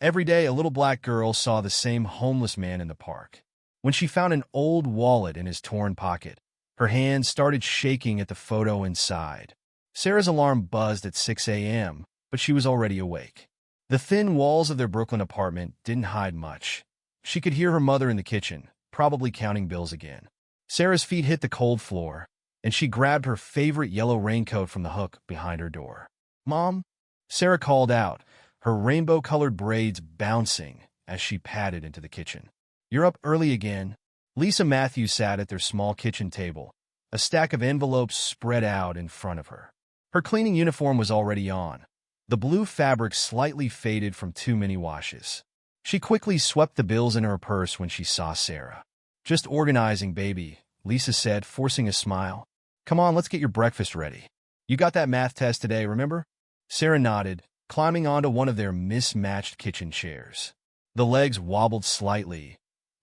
Every day, a little black girl saw the same homeless man in the park. When she found an old wallet in his torn pocket, her hands started shaking at the photo inside. Sarah's alarm buzzed at 6 a.m., but she was already awake. The thin walls of their Brooklyn apartment didn't hide much. She could hear her mother in the kitchen, probably counting bills again. Sarah's feet hit the cold floor, and she grabbed her favorite yellow raincoat from the hook behind her door. "Mom?" Sarah called out, her rainbow-colored braids bouncing as she padded into the kitchen. "You're up early again." Lisa Matthews sat at their small kitchen table, a stack of envelopes spread out in front of her. Her cleaning uniform was already on, the blue fabric slightly faded from too many washes. She quickly swept the bills in her purse when she saw Sarah. "Just organizing, baby," Lisa said, forcing a smile. "Come on, let's get your breakfast ready. You got that math test today, remember?" Sarah nodded, climbing onto one of their mismatched kitchen chairs. The legs wobbled slightly.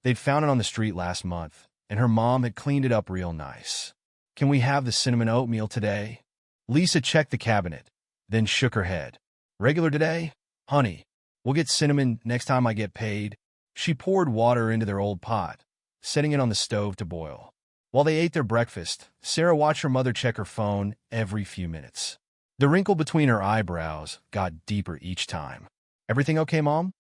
They'd found it on the street last month, and her mom had cleaned it up real nice. "Can we have the cinnamon oatmeal today?" Lisa checked the cabinet, then shook her head. "Regular today? Honey, we'll get cinnamon next time I get paid." She poured water into their old pot, setting it on the stove to boil. While they ate their breakfast, Sarah watched her mother check her phone every few minutes. The wrinkle between her eyebrows got deeper each time. "Everything okay, Mom?"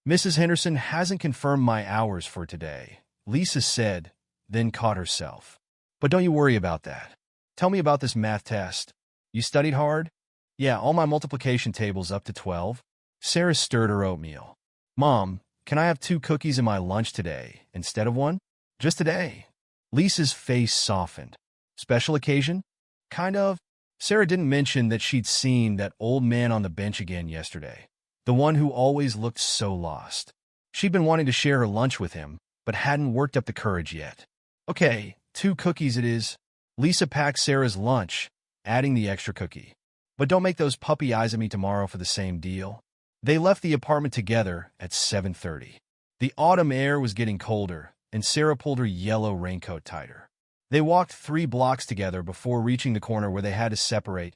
"Mrs. Henderson hasn't confirmed my hours for today," Lisa said, then caught herself. "But don't you worry about that. Tell me about this math test. You studied hard?" "Yeah, all my multiplication tables up to 12. Sarah stirred her oatmeal. "Mom, can I have 2 cookies in my lunch today instead of 1? Just today." Lisa's face softened. "Special occasion?" "Kind of." Sarah didn't mention that she'd seen that old man on the bench again yesterday, the one who always looked so lost. She'd been wanting to share her lunch with him, but hadn't worked up the courage yet. "Okay, 2 cookies it is." Lisa packed Sarah's lunch, adding the extra cookie. "But don't make those puppy eyes at me tomorrow for the same deal." They left the apartment together at 7:30. The autumn air was getting colder, and Sarah pulled her yellow raincoat tighter. They walked 3 blocks together before reaching the corner where they had to separate,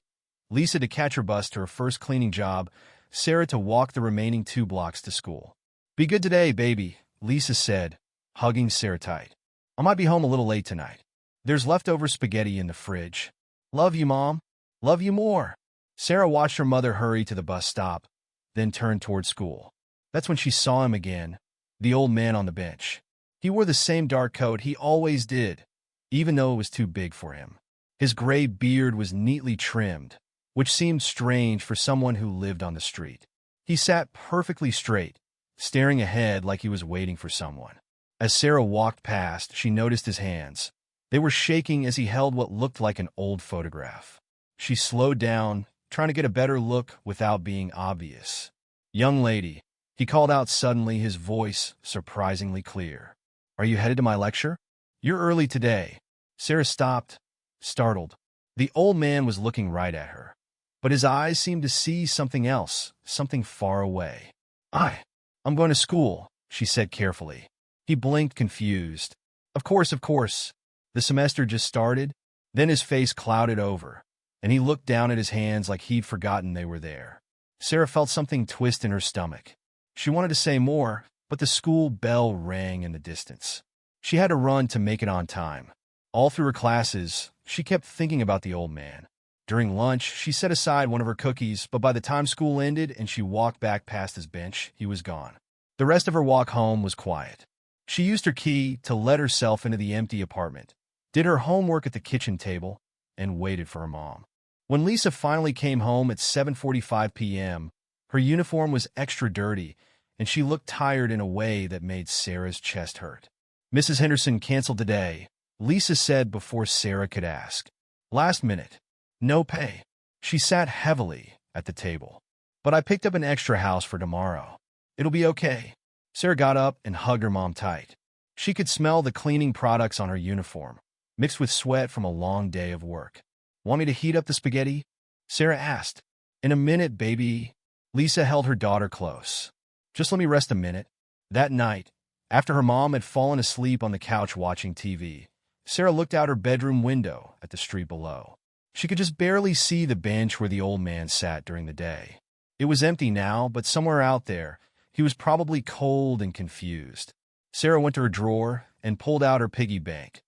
Lisa to catch her bus to her first cleaning job, Sarah to walk the remaining 2 blocks to school. "Be good today, baby," Lisa said, hugging Sarah tight. "I might be home a little late tonight. There's leftover spaghetti in the fridge." "Love you, Mom." "Love you more." Sarah watched her mother hurry to the bus stop, then turned toward school. That's when she saw him again, the old man on the bench. He wore the same dark coat he always did, even though it was too big for him. His gray beard was neatly trimmed, which seemed strange for someone who lived on the street. He sat perfectly straight, staring ahead like he was waiting for someone. As Sarah walked past, she noticed his hands. They were shaking as he held what looked like an old photograph. She slowed down, trying to get a better look without being obvious. "Young lady," he called out suddenly, his voice surprisingly clear. "Are you headed to my lecture?" "You're early today." Sarah stopped, startled. The old man was looking right at her, but his eyes seemed to see something else, something far away. I'm going to school," she said carefully. He blinked, confused. Of course. The semester just started." Then his face clouded over, and he looked down at his hands like he'd forgotten they were there. Sarah felt something twist in her stomach. She wanted to say more, but the school bell rang in the distance. She had to run to make it on time. All through her classes, she kept thinking about the old man. During lunch, she set aside one of her cookies, but by the time school ended and she walked back past his bench, he was gone. The rest of her walk home was quiet. She used her key to let herself into the empty apartment, did her homework at the kitchen table, and waited for her mom. When Lisa finally came home at 7:45 p.m., her uniform was extra dirty, and she looked tired in a way that made Sarah's chest hurt. "Mrs. Henderson canceled today," Lisa said before Sarah could ask. "Last minute. No pay." She sat heavily at the table. "But I picked up an extra house for tomorrow. It'll be okay." Sarah got up and hugged her mom tight. She could smell the cleaning products on her uniform, mixed with sweat from a long day of work. "Want me to heat up the spaghetti?" Sarah asked. "In a minute, baby." Lisa held her daughter close. "Just let me rest a minute." That night, after her mom had fallen asleep on the couch watching TV, Sarah looked out her bedroom window at the street below. She could just barely see the bench where the old man sat during the day. It was empty now, but somewhere out there, He was probably cold and confused. Sarah went to her drawer and pulled out her piggy bank,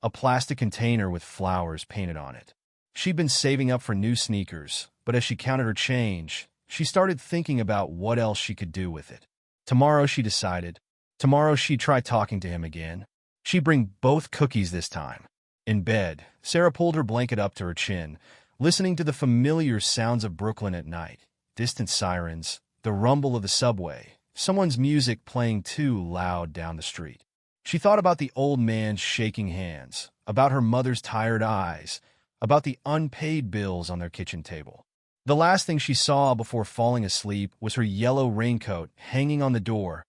a plastic container with flowers painted on it. She'd been saving up for new sneakers, but as she counted her change, she started thinking about what else she could do with it. Tomorrow, she decided. Tomorrow she'd try talking to him again. She'd bring both cookies this time. In bed, Sarah pulled her blanket up to her chin, listening to the familiar sounds of Brooklyn at night. Distant sirens, the rumble of the subway, someone's music playing too loud down the street. She thought about the old man shaking hands, about her mother's tired eyes, about the unpaid bills on their kitchen table. The last thing she saw before falling asleep was her yellow raincoat hanging on the door,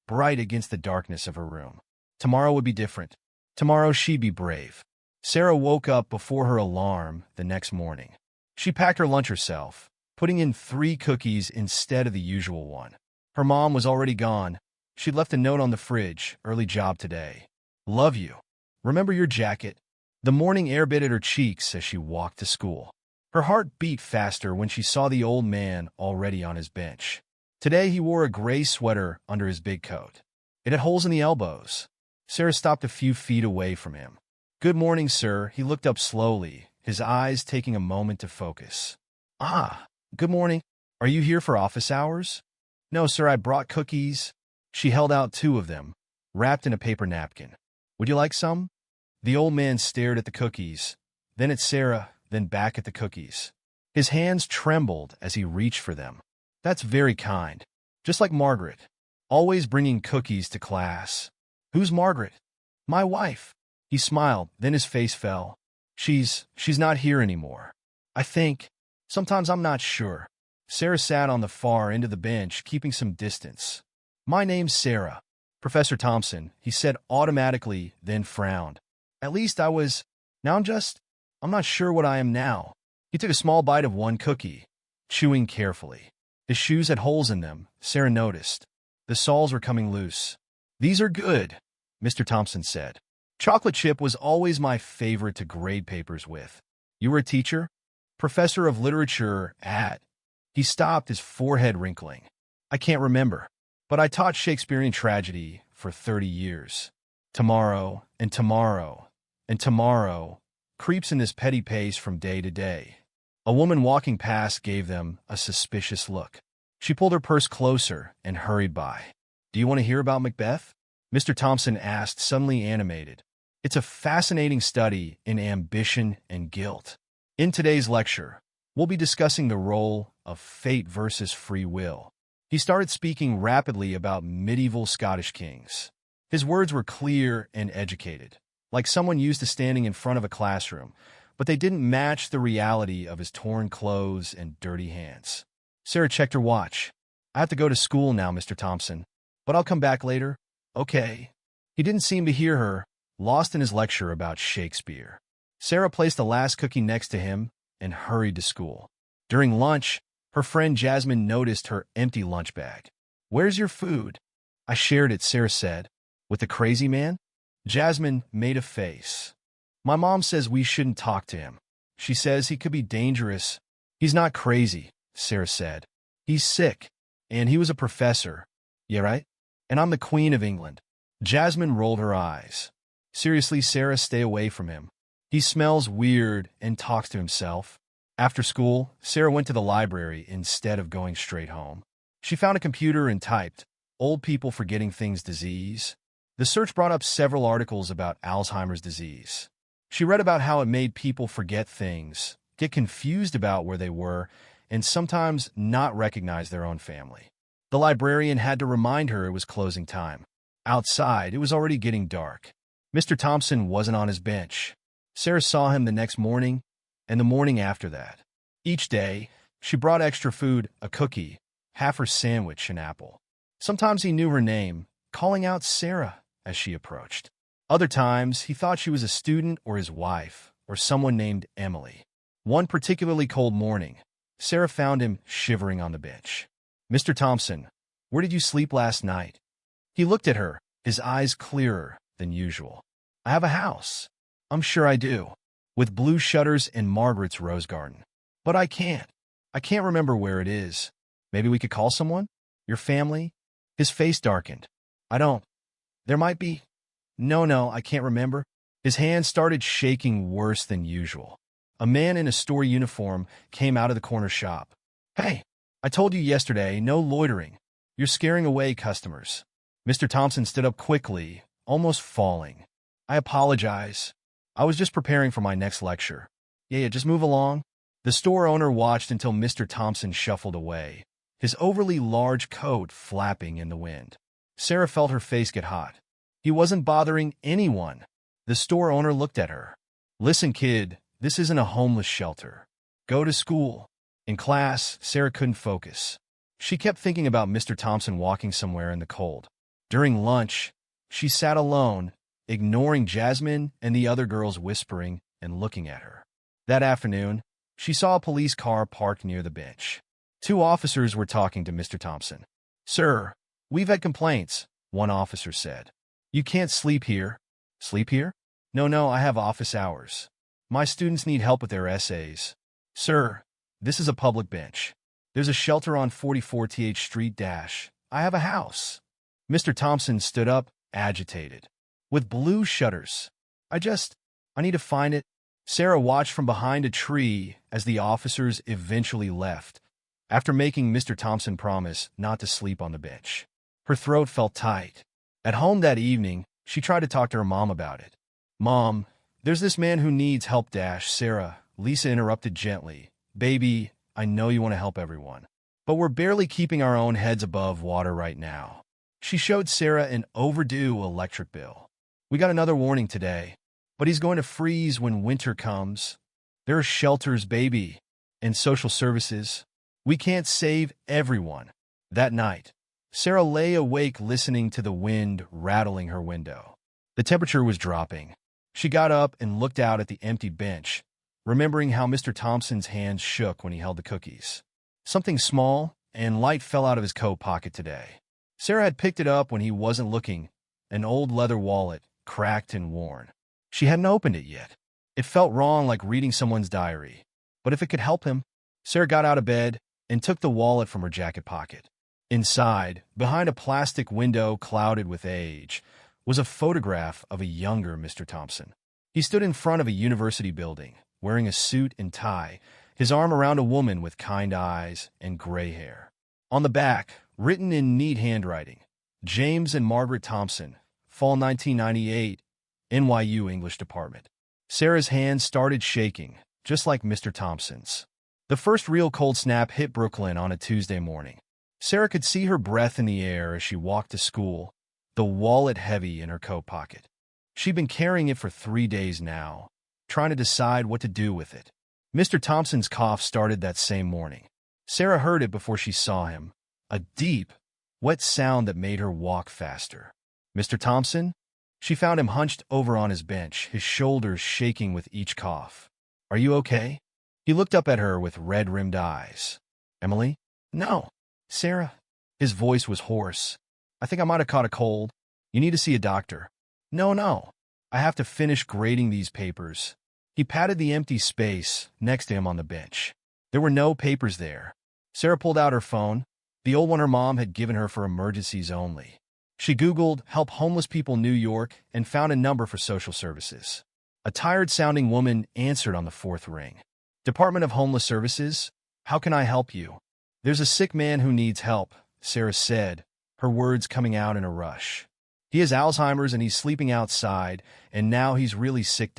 bright against the darkness of her room. Tomorrow would be different. Tomorrow she'd be brave. Sarah woke up before her alarm the next morning. She packed her lunch herself, putting in 3 cookies instead of the usual one. Her mom was already gone. She'd left a note on the fridge, early job today. Love you. Remember your jacket? The morning air bit at her cheeks as she walked to school. Her heart beat faster when she saw the old man already on his bench. Today he wore a gray sweater under his big coat. It had holes in the elbows. Sarah stopped a few feet away from him. Good morning, sir. He looked up slowly, his eyes taking a moment to focus. Ah, good morning. Are you here for office hours? No, sir, I brought cookies. She held out 2 of them, wrapped in a paper napkin. Would you like some? The old man stared at the cookies, then at Sarah, then back at the cookies. His hands trembled as he reached for them. That's very kind. Just like Margaret, always bringing cookies to class. Who's Margaret? My wife. He smiled, then his face fell. She's not here anymore. I think. Sometimes I'm not sure. Sarah sat on the far end of the bench, keeping some distance. My name's Sarah. Professor Thompson, he said automatically, then frowned. At least I was. Now I'm not sure what I am now. He took a small bite of one cookie, chewing carefully. His shoes had holes in them, Sarah noticed. The soles were coming loose. These are good, Mr. Thompson said. Chocolate chip was always my favorite to grade papers with. You were a teacher? Professor of literature at... He stopped, his forehead wrinkling. I can't remember, but I taught Shakespearean tragedy for 30 years. Tomorrow, and tomorrow, and tomorrow creeps in this petty pace from day to day. A woman walking past gave them a suspicious look. She pulled her purse closer and hurried by. Do you want to hear about Macbeth? Mr. Thompson asked, suddenly animated. It's a fascinating study in ambition and guilt. In today's lecture, we'll be discussing the role of fate versus free will. He started speaking rapidly about medieval Scottish kings. His words were clear and educated, like someone used to standing in front of a classroom, but they didn't match the reality of his torn clothes and dirty hands. Sarah checked her watch. I have to go to school now, Mr. Thompson, but I'll come back later. Okay. He didn't seem to hear her, lost in his lecture about Shakespeare. Sarah placed the last cookie next to him and hurried to school. During lunch, her friend Jasmine noticed her empty lunch bag. Where's your food? I shared it, Sarah said. With the crazy man? Jasmine made a face. My mom says we shouldn't talk to him. She says he could be dangerous. He's not crazy, Sarah said. He's sick, and he was a professor. Yeah, right? And I'm the Queen of England. Jasmine rolled her eyes. Seriously, Sarah, stay away from him. He smells weird and talks to himself. After school, Sarah went to the library instead of going straight home. She found a computer and typed, Old People Forgetting Things Disease. The search brought up several articles about Alzheimer's disease. She read about how it made people forget things, get confused about where they were, and sometimes not recognize their own family. The librarian had to remind her it was closing time. Outside, it was already getting dark. Mr. Thompson wasn't on his bench. Sarah saw him the next morning and the morning after that. Each day, she brought extra food, a cookie, half her sandwich, an apple. Sometimes he knew her name, calling out Sarah as she approached. Other times, he thought she was a student or his wife or someone named Emily. One particularly cold morning, Sarah found him shivering on the bench. Mr. Thompson, where did you sleep last night? He looked at her, his eyes clearer than usual. I have a house. I'm sure I do. With blue shutters in Margaret's rose garden. But I can't. I can't remember where it is. Maybe we could call someone? Your family? His face darkened. I don't. There might be. No, I can't remember. His hand started shaking worse than usual. A man in a store uniform came out of the corner shop. Hey, I told you yesterday, no loitering. You're scaring away customers. Mr. Thompson stood up quickly, almost falling. I apologize. I was just preparing for my next lecture. Yeah, just move along. The store owner watched until Mr. Thompson shuffled away, his overly large coat flapping in the wind. Sarah felt her face get hot. He wasn't bothering anyone. The store owner looked at her. Listen, kid, this isn't a homeless shelter. Go to school. In class, Sarah couldn't focus. She kept thinking about Mr. Thompson walking somewhere in the cold. During lunch, she sat alone, ignoring Jasmine and the other girls whispering and looking at her. That afternoon, she saw a police car parked near the bench. 2 officers were talking to Mr. Thompson. Sir, we've had complaints, one officer said. You can't sleep here. Sleep here? No, I have office hours. My students need help with their essays. Sir, this is a public bench. There's a shelter on 44th Street I have a house. Mr. Thompson stood up, agitated. With blue shutters. I need to find it. Sarah watched from behind a tree as the officers eventually left, after making Mr. Thompson promise not to sleep on the bench. Her throat felt tight. At home that evening, she tried to talk to her mom about it. Mom, there's this man who needs help. Sarah, Lisa interrupted gently. Baby, I know you want to help everyone, but we're barely keeping our own heads above water right now. She showed Sarah an overdue electric bill. We got another warning today, but he's going to freeze when winter comes. There are shelters, baby, and social services. We can't save everyone. That night, Sarah lay awake listening to the wind rattling her window. The temperature was dropping. She got up and looked out at the empty bench, remembering how Mr. Thompson's hands shook when he held the cookies. Something small and light fell out of his coat pocket today. Sarah had picked it up when he wasn't looking, an old leather wallet, cracked and worn. She hadn't opened it yet. It felt wrong, like reading someone's diary. But if it could help him, Sarah got out of bed and took the wallet from her jacket pocket. Inside, behind a plastic window clouded with age, was a photograph of a younger Mr. Thompson. He stood in front of a university building, wearing a suit and tie, his arm around a woman with kind eyes and gray hair. On the back, written in neat handwriting, James and Margaret Thompson, Fall 1998, NYU English Department. Sarah's hands started shaking, just like Mr. Thompson's. The first real cold snap hit Brooklyn on a Tuesday morning. Sarah could see her breath in the air as she walked to school, the wallet heavy in her coat pocket. She'd been carrying it for 3 days now, trying to decide what to do with it. Mr. Thompson's cough started that same morning. Sarah heard it before she saw him, a deep, wet sound that made her walk faster. Mr. Thompson? She found him hunched over on his bench, his shoulders shaking with each cough. Are you okay? He looked up at her with red-rimmed eyes. Emily? No. Sarah? His voice was hoarse. I think I might have caught a cold. You need to see a doctor. No. I have to finish grading these papers. He patted the empty space next to him on the bench. There were no papers there. Sarah pulled out her phone, the old one her mom had given her for emergencies only. She Googled Help Homeless People New York and found a number for social services. A tired-sounding woman answered on the 4th ring. Department of Homeless Services, how can I help you? There's a sick man who needs help, Sarah said, her words coming out in a rush. He has Alzheimer's and he's sleeping outside, and now he's really sick.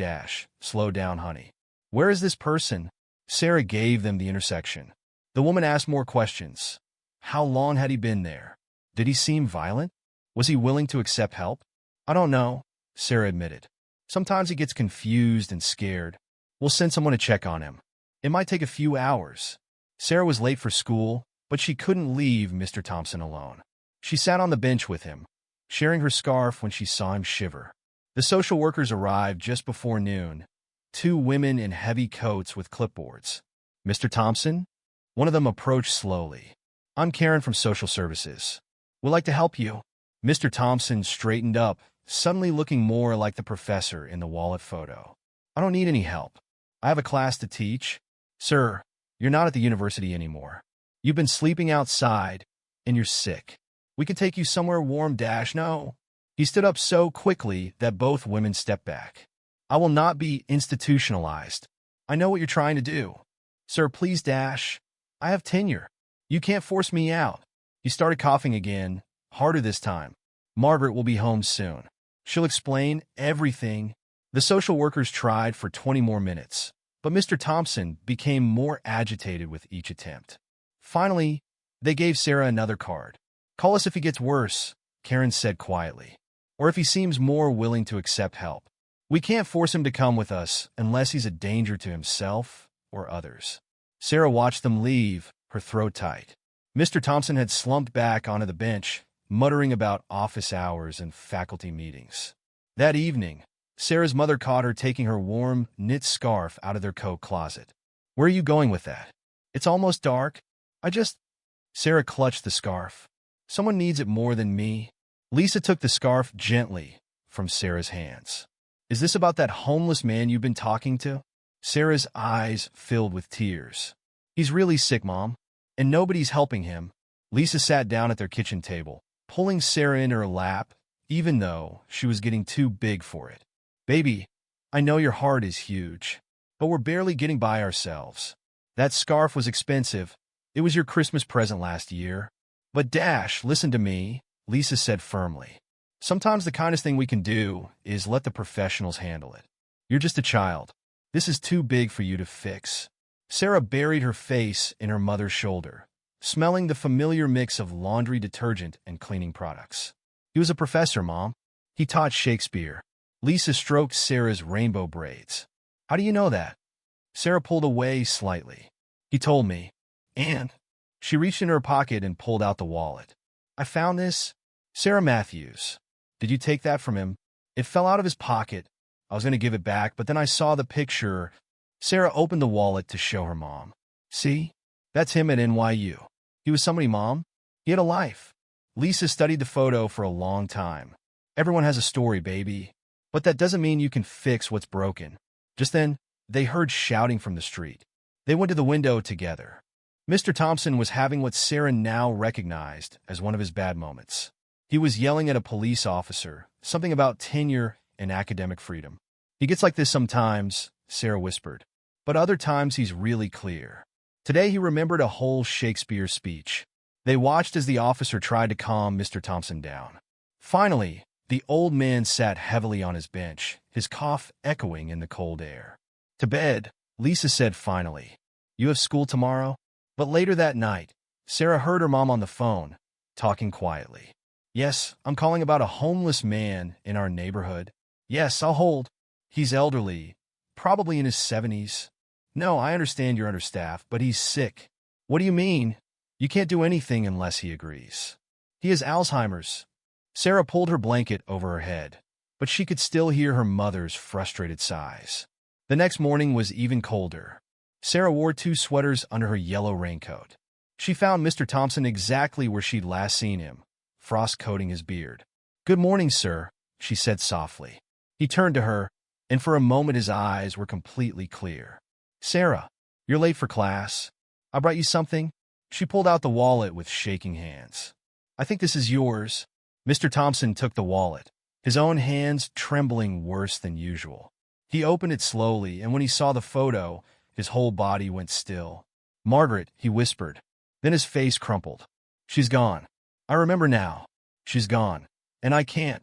Slow down, honey. Where is this person? Sarah gave them the intersection. The woman asked more questions. How long had he been there? Did he seem violent? Was he willing to accept help? I don't know, Sarah admitted. Sometimes he gets confused and scared. We'll send someone to check on him. It might take a few hours. Sarah was late for school, but she couldn't leave Mr. Thompson alone. She sat on the bench with him, sharing her scarf when she saw him shiver. The social workers arrived just before noon, 2 women in heavy coats with clipboards. Mr. Thompson? One of them approached slowly. I'm Karen from Social Services. We'd like to help you. Mr. Thompson straightened up, suddenly looking more like the professor in the wallet photo. I don't need any help. I have a class to teach. Sir, you're not at the university anymore. You've been sleeping outside, and you're sick. We can take you somewhere warm. No. He stood up so quickly that both women stepped back. I will not be institutionalized. I know what you're trying to do. Sir, please. I have tenure. You can't force me out. He started coughing again, harder this time. Margaret will be home soon. She'll explain everything. The social workers tried for 20 more minutes, but Mr. Thompson became more agitated with each attempt. Finally, they gave Sarah another card. Call us if he gets worse, Karen said quietly, or if he seems more willing to accept help. We can't force him to come with us unless he's a danger to himself or others. Sarah watched them leave, her throat tight. Mr. Thompson had slumped back onto the bench, muttering about office hours and faculty meetings. That evening, Sarah's mother caught her taking her warm, knit scarf out of their coat closet. Where are you going with that? It's almost dark. Sarah clutched the scarf. Someone needs it more than me. Lisa took the scarf gently from Sarah's hands. Is this about that homeless man you've been talking to? Sarah's eyes filled with tears. He's really sick, Mom, and nobody's helping him. Lisa sat down at their kitchen table, pulling Sarah in her lap, even though she was getting too big for it. Baby, I know your heart is huge, but we're barely getting by ourselves. That scarf was expensive. It was your Christmas present last year. But listen to me, Lisa said firmly. Sometimes the kindest thing we can do is let the professionals handle it. You're just a child. This is too big for you to fix. Sarah buried her face in her mother's shoulder, smelling the familiar mix of laundry detergent and cleaning products. He was a professor, Mom. He taught Shakespeare. Lisa stroked Sarah's rainbow braids. How do you know that? Sarah pulled away slightly. He told me. And she reached in her pocket and pulled out the wallet. I found this. Sarah Matthews. Did you take that from him? It fell out of his pocket. I was going to give it back, but then I saw the picture. Sarah opened the wallet to show her mom. See? That's him at NYU. He was somebody, Mom. He had a life. Lisa studied the photo for a long time. Everyone has a story, baby. But that doesn't mean you can fix what's broken. Just then, they heard shouting from the street. They went to the window together. Mr. Thompson was having what Sarah now recognized as one of his bad moments. He was yelling at a police officer, something about tenure and academic freedom. He gets like this sometimes, Sarah whispered. But other times he's really clear. Today he remembered a whole Shakespeare speech. They watched as the officer tried to calm Mr. Thompson down. Finally, the old man sat heavily on his bench, his cough echoing in the cold air. To bed, Lisa said finally. You have school tomorrow? But later that night, Sarah heard her mom on the phone, talking quietly. Yes, I'm calling about a homeless man in our neighborhood. Yes, I'll hold. He's elderly, probably in his 70s. No, I understand you're understaffed, but he's sick. What do you mean? You can't do anything unless he agrees. He has Alzheimer's. Sarah pulled her blanket over her head, but she could still hear her mother's frustrated sighs. The next morning was even colder. Sarah wore 2 sweaters under her yellow raincoat. She found Mr. Thompson exactly where she'd last seen him, frost coating his beard. Good morning, sir, she said softly. He turned to her, and for a moment his eyes were completely clear. Sarah, you're late for class. I brought you something. She pulled out the wallet with shaking hands. I think this is yours. Mr. Thompson took the wallet, his own hands trembling worse than usual. He opened it slowly, and when he saw the photo, his whole body went still. Margaret, he whispered. Then his face crumpled. She's gone. I remember now. She's gone. And I can't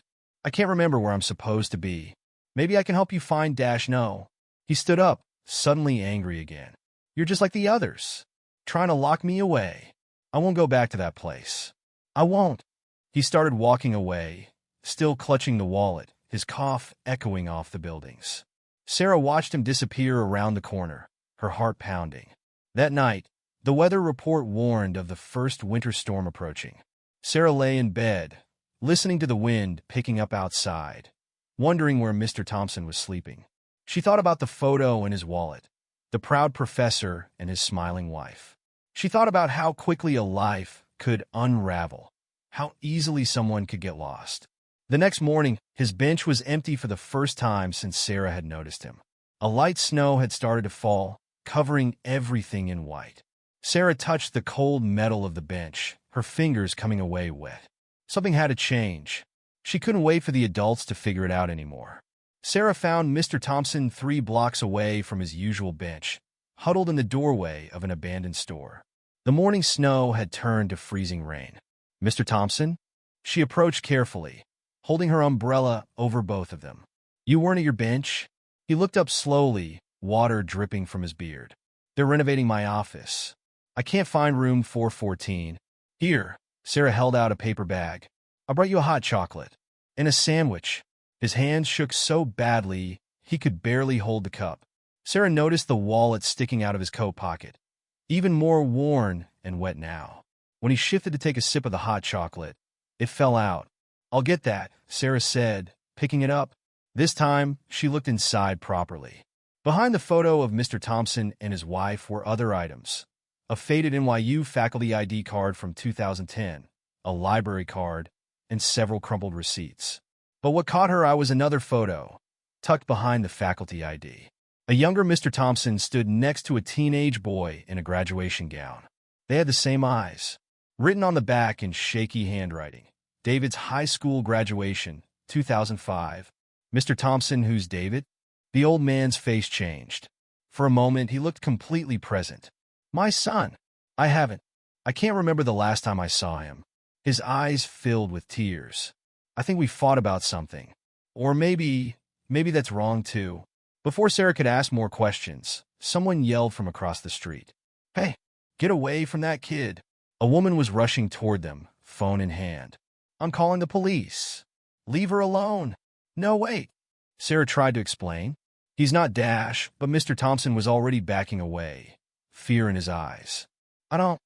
remember where I'm supposed to be. Maybe I can help you find No. He stood up, suddenly angry again. You're just like the others, trying to lock me away. I won't go back to that place. I won't. He started walking away, still clutching the wallet, his cough echoing off the buildings. Sarah watched him disappear around the corner, her heart pounding. That night, the weather report warned of the first winter storm approaching. Sarah lay in bed, listening to the wind picking up outside, wondering where Mr. Thompson was sleeping. She thought about the photo in his wallet, the proud professor and his smiling wife. She thought about how quickly a life could unravel, how easily someone could get lost. The next morning, his bench was empty for the first time since Sarah had noticed him. A light snow had started to fall, covering everything in white. Sarah touched the cold metal of the bench, her fingers coming away wet. Something had to change. She couldn't wait for the adults to figure it out anymore. Sarah found Mr. Thompson 3 blocks away from his usual bench, huddled in the doorway of an abandoned store. The morning snow had turned to freezing rain. "Mr. Thompson?" She approached carefully, holding her umbrella over both of them. "You weren't at your bench?" He looked up slowly, water dripping from his beard. "They're renovating my office. I can't find room 414. Here." Sarah held out a paper bag. "I brought you a hot chocolate. And a sandwich." His hands shook so badly he could barely hold the cup. Sarah noticed the wallet sticking out of his coat pocket, even more worn and wet now. When he shifted to take a sip of the hot chocolate, it fell out. "I'll get that," Sarah said, picking it up. This time, she looked inside properly. Behind the photo of Mr. Thompson and his wife were other items: a faded NYU faculty ID card from 2010, a library card, and several crumpled receipts. But what caught her eye was another photo, tucked behind the faculty ID. A younger Mr. Thompson stood next to a teenage boy in a graduation gown. They had the same eyes. Written on the back in shaky handwriting: "David's high school graduation, 2005. Mr. Thompson, who's David?" The old man's face changed. For a moment, he looked completely present. "My son. I can't remember the last time I saw him." His eyes filled with tears. "I think we fought about something. Or maybe that's wrong too." Before Sarah could ask more questions, someone yelled from across the street, "Hey, get away from that kid." A woman was rushing toward them, phone in hand. "I'm calling the police. Leave her alone." "No, wait." Sarah tried to explain. "He's not Dash," but Mr. Thompson was already backing away, fear in his eyes. I'm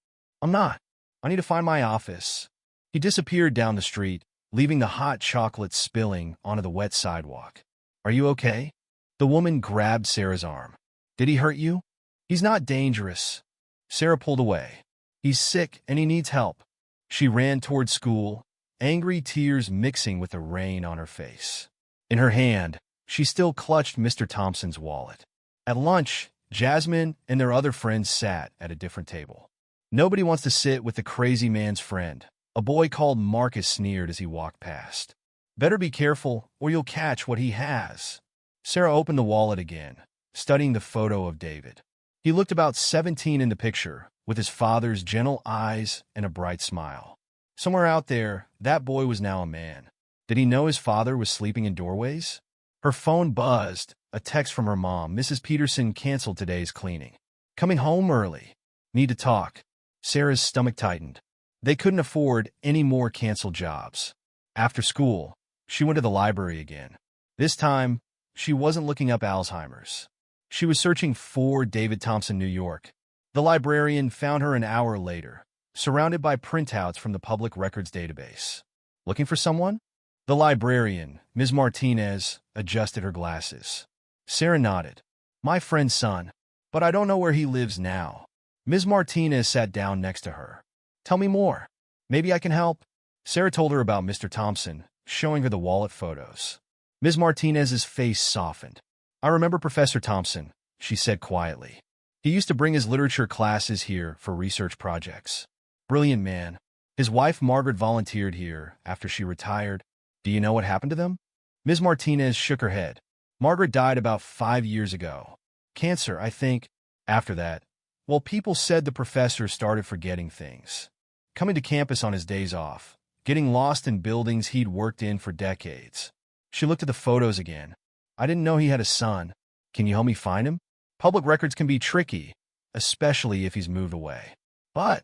not. I need to find my office." He disappeared down the street, leaving the hot chocolate spilling onto the wet sidewalk. "Are you okay?" The woman grabbed Sarah's arm. "Did he hurt you?" "He's not dangerous." Sarah pulled away. "He's sick and he needs help." She ran toward school, angry tears mixing with the rain on her face. In her hand, she still clutched Mr. Thompson's wallet. At lunch, Jasmine and their other friends sat at a different table. "Nobody wants to sit with the crazy man's friend," a boy called Marcus sneered as he walked past. "Better be careful or you'll catch what he has." Sarah opened the wallet again, studying the photo of David. He looked about 17 in the picture, with his father's gentle eyes and a bright smile. Somewhere out there, that boy was now a man. Did he know his father was sleeping in doorways? Her phone buzzed, a text from her mom. "Mrs. Peterson canceled today's cleaning. Coming home early. Need to talk." Sarah's stomach tightened. They couldn't afford any more canceled jobs. After school, she went to the library again. This time, she wasn't looking up Alzheimer's. She was searching for David Thompson, New York. The librarian found her an hour later, surrounded by printouts from the public records database. "Looking for someone?" The librarian, Ms. Martinez, adjusted her glasses. Sarah nodded. "My friend's son, but I don't know where he lives now." Ms. Martinez sat down next to her. "Tell me more. Maybe I can help." Sarah told her about Mr. Thompson, showing her the wallet photos. Ms. Martinez's face softened. "I remember Professor Thompson," she said quietly. "He used to bring his literature classes here for research projects. Brilliant man. His wife Margaret volunteered here after she retired. Do you know what happened to them?" Ms. Martinez shook her head. "Margaret died about 5 years ago. Cancer, I think. After that, well, people said the professor started forgetting things. Coming to campus on his days off, getting lost in buildings he'd worked in for decades." She looked at the photos again. "I didn't know he had a son. Can you help me find him? Public records can be tricky, especially if he's moved away." "But,"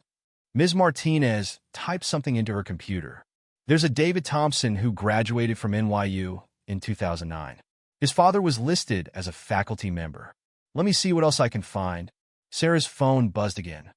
Ms. Martinez typed something into her computer. "There's a David Thompson who graduated from NYU in 2009. His father was listed as a faculty member. Let me see what else I can find." Sarah's phone buzzed again.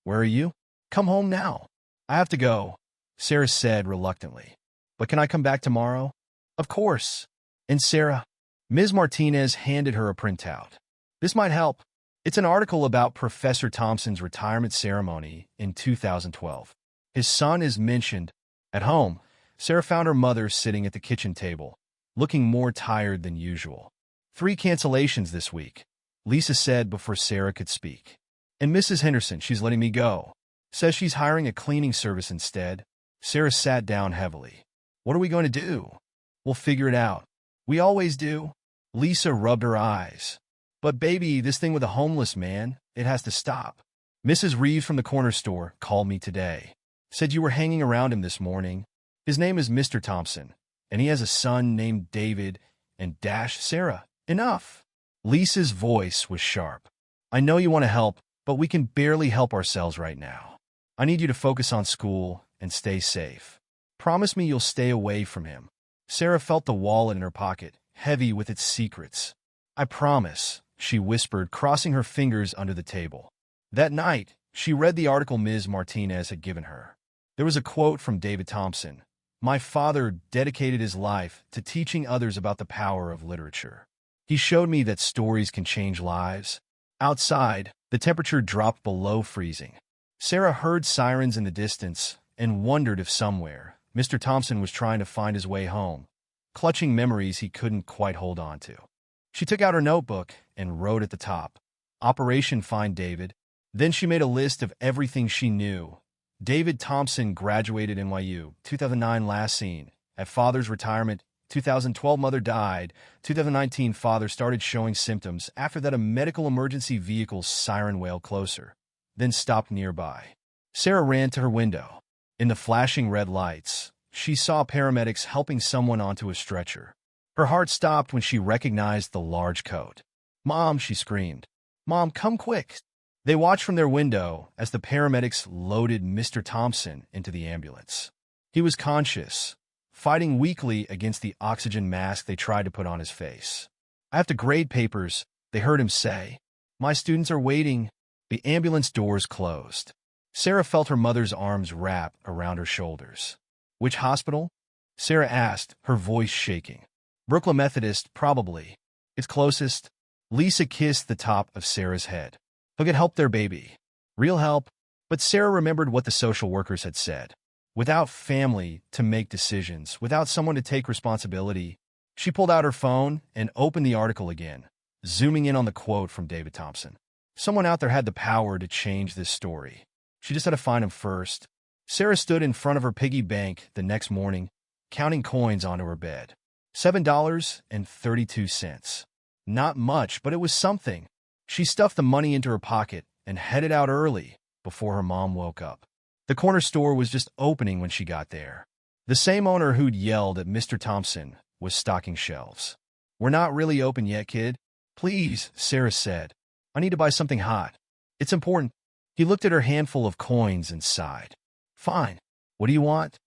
"Where are you?" "Come home now." "I have to go," Sarah said reluctantly. "But can I come back tomorrow?" "Of course." "And Sarah," Ms. Martinez handed her a printout. "This might help. It's an article about Professor Thompson's retirement ceremony in 2012. His son is mentioned." At home, Sarah found her mother sitting at the kitchen table, looking more tired than usual. "3 cancellations this week," Lisa said before Sarah could speak. "And Mrs. Henderson, she's letting me go. Says she's hiring a cleaning service instead." Sarah sat down heavily. What are we going to do? We'll figure it out. We always do. Lisa rubbed her eyes. But baby, this thing with a homeless man, it has to stop. Mrs. Reeves from the corner store called me today. Said you were hanging around him this morning. His name is Mr. Thompson, and he has a son named David and dash Sarah. Enough. Lisa's voice was sharp. I know you want to help, but we can barely help ourselves right now. I need you to focus on school and stay safe. Promise me you'll stay away from him. Sarah felt the wallet in her pocket, heavy with its secrets. I promise, she whispered, crossing her fingers under the table. That night, she read the article Ms. Martinez had given her. There was a quote from David Thompson. My father dedicated his life to teaching others about the power of literature. He showed me that stories can change lives. Outside, the temperature dropped below freezing. Sarah heard sirens in the distance and wondered if somewhere Mr. Thompson was trying to find his way home, clutching memories he couldn't quite hold on to. She took out her notebook and wrote at the top, Operation Find David. Then she made a list of everything she knew. David Thompson graduated NYU, 2009 last seen. At father's retirement, 2012 mother died. 2019 father started showing symptoms. After that, a medical emergency vehicle's siren wailed closer, then stopped nearby. Sarah ran to her window. In the flashing red lights, she saw paramedics helping someone onto a stretcher. Her heart stopped when she recognized the large coat. Mom, she screamed. Mom, come quick. They watched from their window as the paramedics loaded Mr. Thompson into the ambulance. He was conscious, fighting weakly against the oxygen mask they tried to put on his face. I have to grade papers, they heard him say. My students are waiting. The ambulance doors closed. Sarah felt her mother's arms wrap around her shoulders. Which hospital? Sarah asked, her voice shaking. Brooklyn Methodist, probably. It's closest. Lisa kissed the top of Sarah's head. He'll get help there, baby. Real help. But Sarah remembered what the social workers had said. Without family to make decisions, without someone to take responsibility, she pulled out her phone and opened the article again, zooming in on the quote from David Thompson. Someone out there had the power to change this story. She just had to find him first. Sarah stood in front of her piggy bank the next morning, counting coins onto her bed. $7.32. Not much, but it was something. She stuffed the money into her pocket and headed out early before her mom woke up. The corner store was just opening when she got there. The same owner who'd yelled at Mr. Thompson was stocking shelves. We're not really open yet, kid. Please, Sarah said. I need to buy something hot. It's important. He looked at her handful of coins and sighed. Fine. What do you want?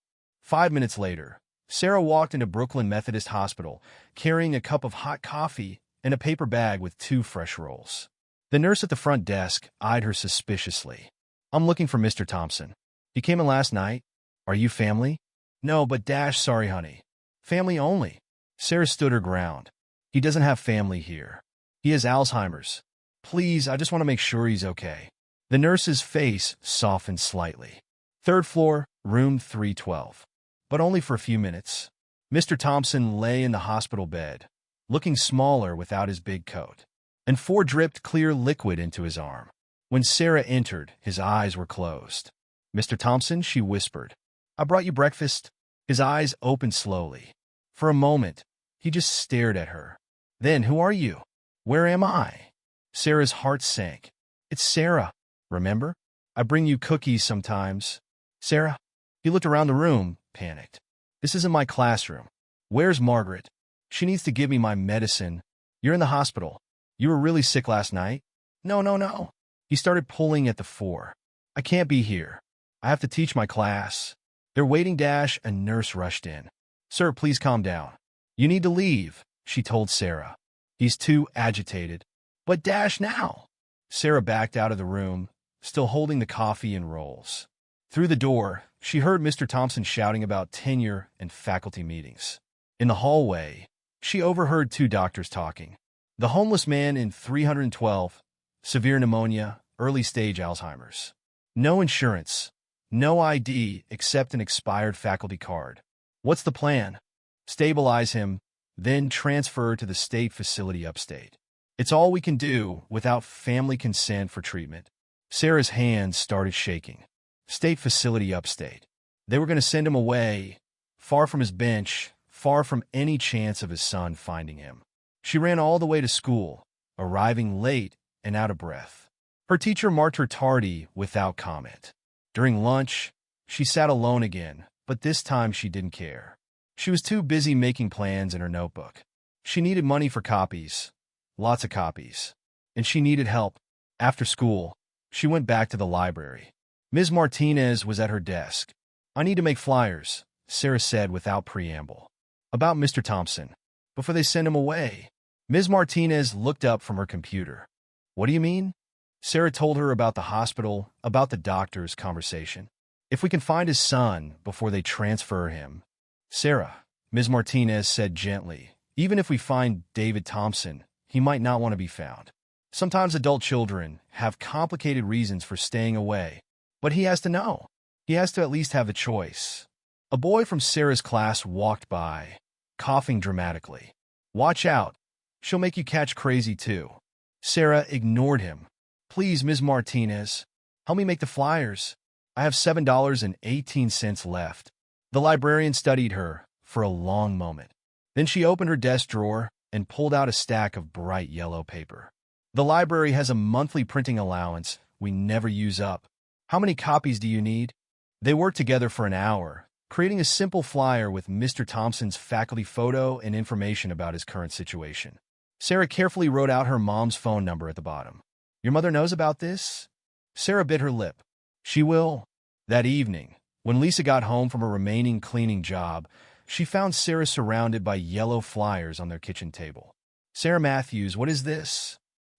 5 minutes later, Sarah walked into Brooklyn Methodist Hospital, carrying a cup of hot coffee and a paper bag with 2 fresh rolls. The nurse at the front desk eyed her suspiciously. I'm looking for Mr. Thompson. He came in last night. Are you family? No, but sorry, honey. Family only. Sarah stood her ground. He doesn't have family here. He has Alzheimer's. Please, I just want to make sure he's okay. The nurse's face softened slightly. 3rd floor, room 312. But only for a few minutes. Mr. Thompson lay in the hospital bed, looking smaller without his big coat, and 4 dripped clear liquid into his arm. When Sarah entered, his eyes were closed. Mr. Thompson, she whispered. I brought you breakfast. His eyes opened slowly. For a moment, he just stared at her. Then, who are you? Where am I? Sarah's heart sank. It's Sarah, remember? I bring you cookies sometimes. Sarah? He looked around the room, panicked. This isn't my classroom. Where's Margaret? She needs to give me my medicine. You're in the hospital. You were really sick last night? No. He started pulling at the 4. I can't be here. I have to teach my class. They're waiting. A nurse rushed in. Sir, please calm down. You need to leave, she told Sarah. He's too agitated. But now. Sarah backed out of the room, still holding the coffee and rolls. Through the door, she heard Mr. Thompson shouting about tenure and faculty meetings. In the hallway, she overheard 2 doctors talking. The homeless man in 312, severe pneumonia, early-stage Alzheimer's. No insurance, no ID except an expired faculty card. What's the plan? Stabilize him, then transfer to the state facility upstate. It's all we can do without family consent for treatment. Sarah's hands started shaking. State facility upstate. They were going to send him away, far from his bench, far from any chance of his son finding him. She ran all the way to school, arriving late and out of breath. Her teacher marked her tardy without comment. During lunch, she sat alone again, but this time she didn't care. She was too busy making plans in her notebook. She needed money for copies, lots of copies, and she needed help. After school, she went back to the library. Ms. Martinez was at her desk. "I need to make flyers," Sarah said without preamble. "About Mr. Thompson, before they send him away." Ms. Martinez looked up from her computer. "What do you mean?" Sarah told her about the hospital, about the doctor's conversation. "If we can find his son before they transfer him." "Sarah," Ms. Martinez said gently, "even if we find David Thompson, he might not want to be found. Sometimes adult children have complicated reasons for staying away, but he has to know. He has to at least have the choice." A boy from Sarah's class walked by, coughing dramatically. "Watch out. She'll make you catch crazy too." Sarah ignored him. "Please, Ms. Martinez, help me make the flyers. I have $7.18 left." The librarian studied her for a long moment. Then she opened her desk drawer and pulled out a stack of bright yellow paper. "The library has a monthly printing allowance we never use up. How many copies do you need?" They worked together for an hour, creating a simple flyer with Mr. Thompson's faculty photo and information about his current situation. Sarah carefully wrote out her mom's phone number at the bottom. "Your mother knows about this?" Sarah bit her lip. "She will." That evening, when Lisa got home from her remaining cleaning job, she found Sarah surrounded by yellow flyers on their kitchen table. "Sarah Matthews, what is this?"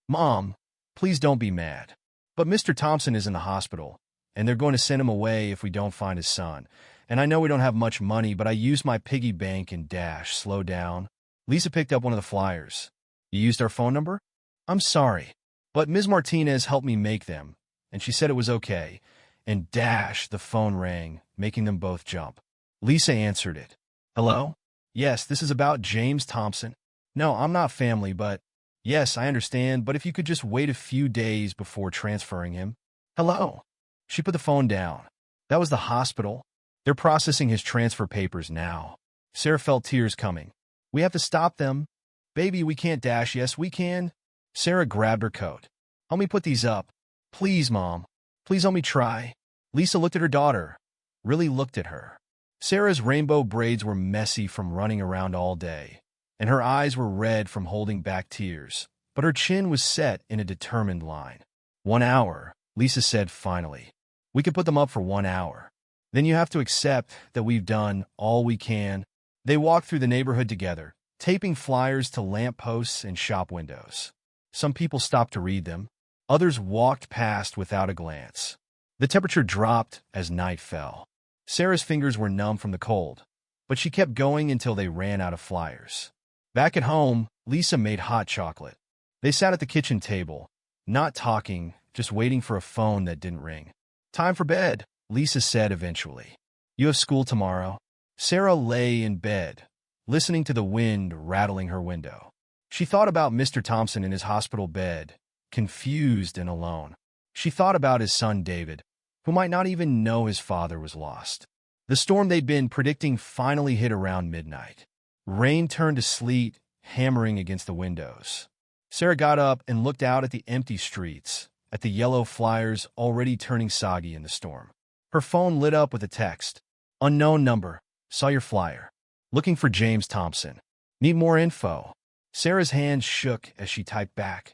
"Mom, please don't be mad. But Mr. Thompson is in the hospital, and they're going to send him away if we don't find his son. And I know we don't have much money, but I used my piggy bank and dash. Slow down." Lisa picked up one of the flyers. "You used our phone number?" "I'm sorry, but Ms. Martinez helped me make them, and she said it was okay." And dash, the phone rang, making them both jump. Lisa answered it. "Hello? Yes, this is about James Thompson. No, I'm not family, but..." "Yes, I understand, but if you could just wait a few days before transferring him." "Hello?" She put the phone down. "That was the hospital. They're processing his transfer papers now." Sarah felt tears coming. "We have to stop them. Baby, we can't dash. Yes, we can." Sarah grabbed her coat. "Help me put these up. Please, Mom. Please help me try." Lisa looked at her daughter. Really looked at her. Sarah's rainbow braids were messy from running around all day, and her eyes were red from holding back tears, but her chin was set in a determined line. "1 hour," Lisa said finally. "We could put them up for 1 hour. Then you have to accept that we've done all we can." They walked through the neighborhood together, taping flyers to lampposts and shop windows. Some people stopped to read them. Others walked past without a glance. The temperature dropped as night fell. Sarah's fingers were numb from the cold, but she kept going until they ran out of flyers. Back at home, Lisa made hot chocolate. They sat at the kitchen table, not talking, just waiting for a phone that didn't ring. "Time for bed," Lisa said eventually. "You have school tomorrow." Sarah lay in bed, listening to the wind rattling her window. She thought about Mr. Thompson in his hospital bed, confused and alone. She thought about his son David, who might not even know his father was lost. The storm they'd been predicting finally hit around midnight. Rain turned to sleet, hammering against the windows. Sarah got up and looked out at the empty streets, at the yellow flyers already turning soggy in the storm. Her phone lit up with a text. "Unknown number. Saw your flyer. Looking for James Thompson. Need more info." Sarah's hands shook as she typed back.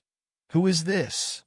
"Who is this?"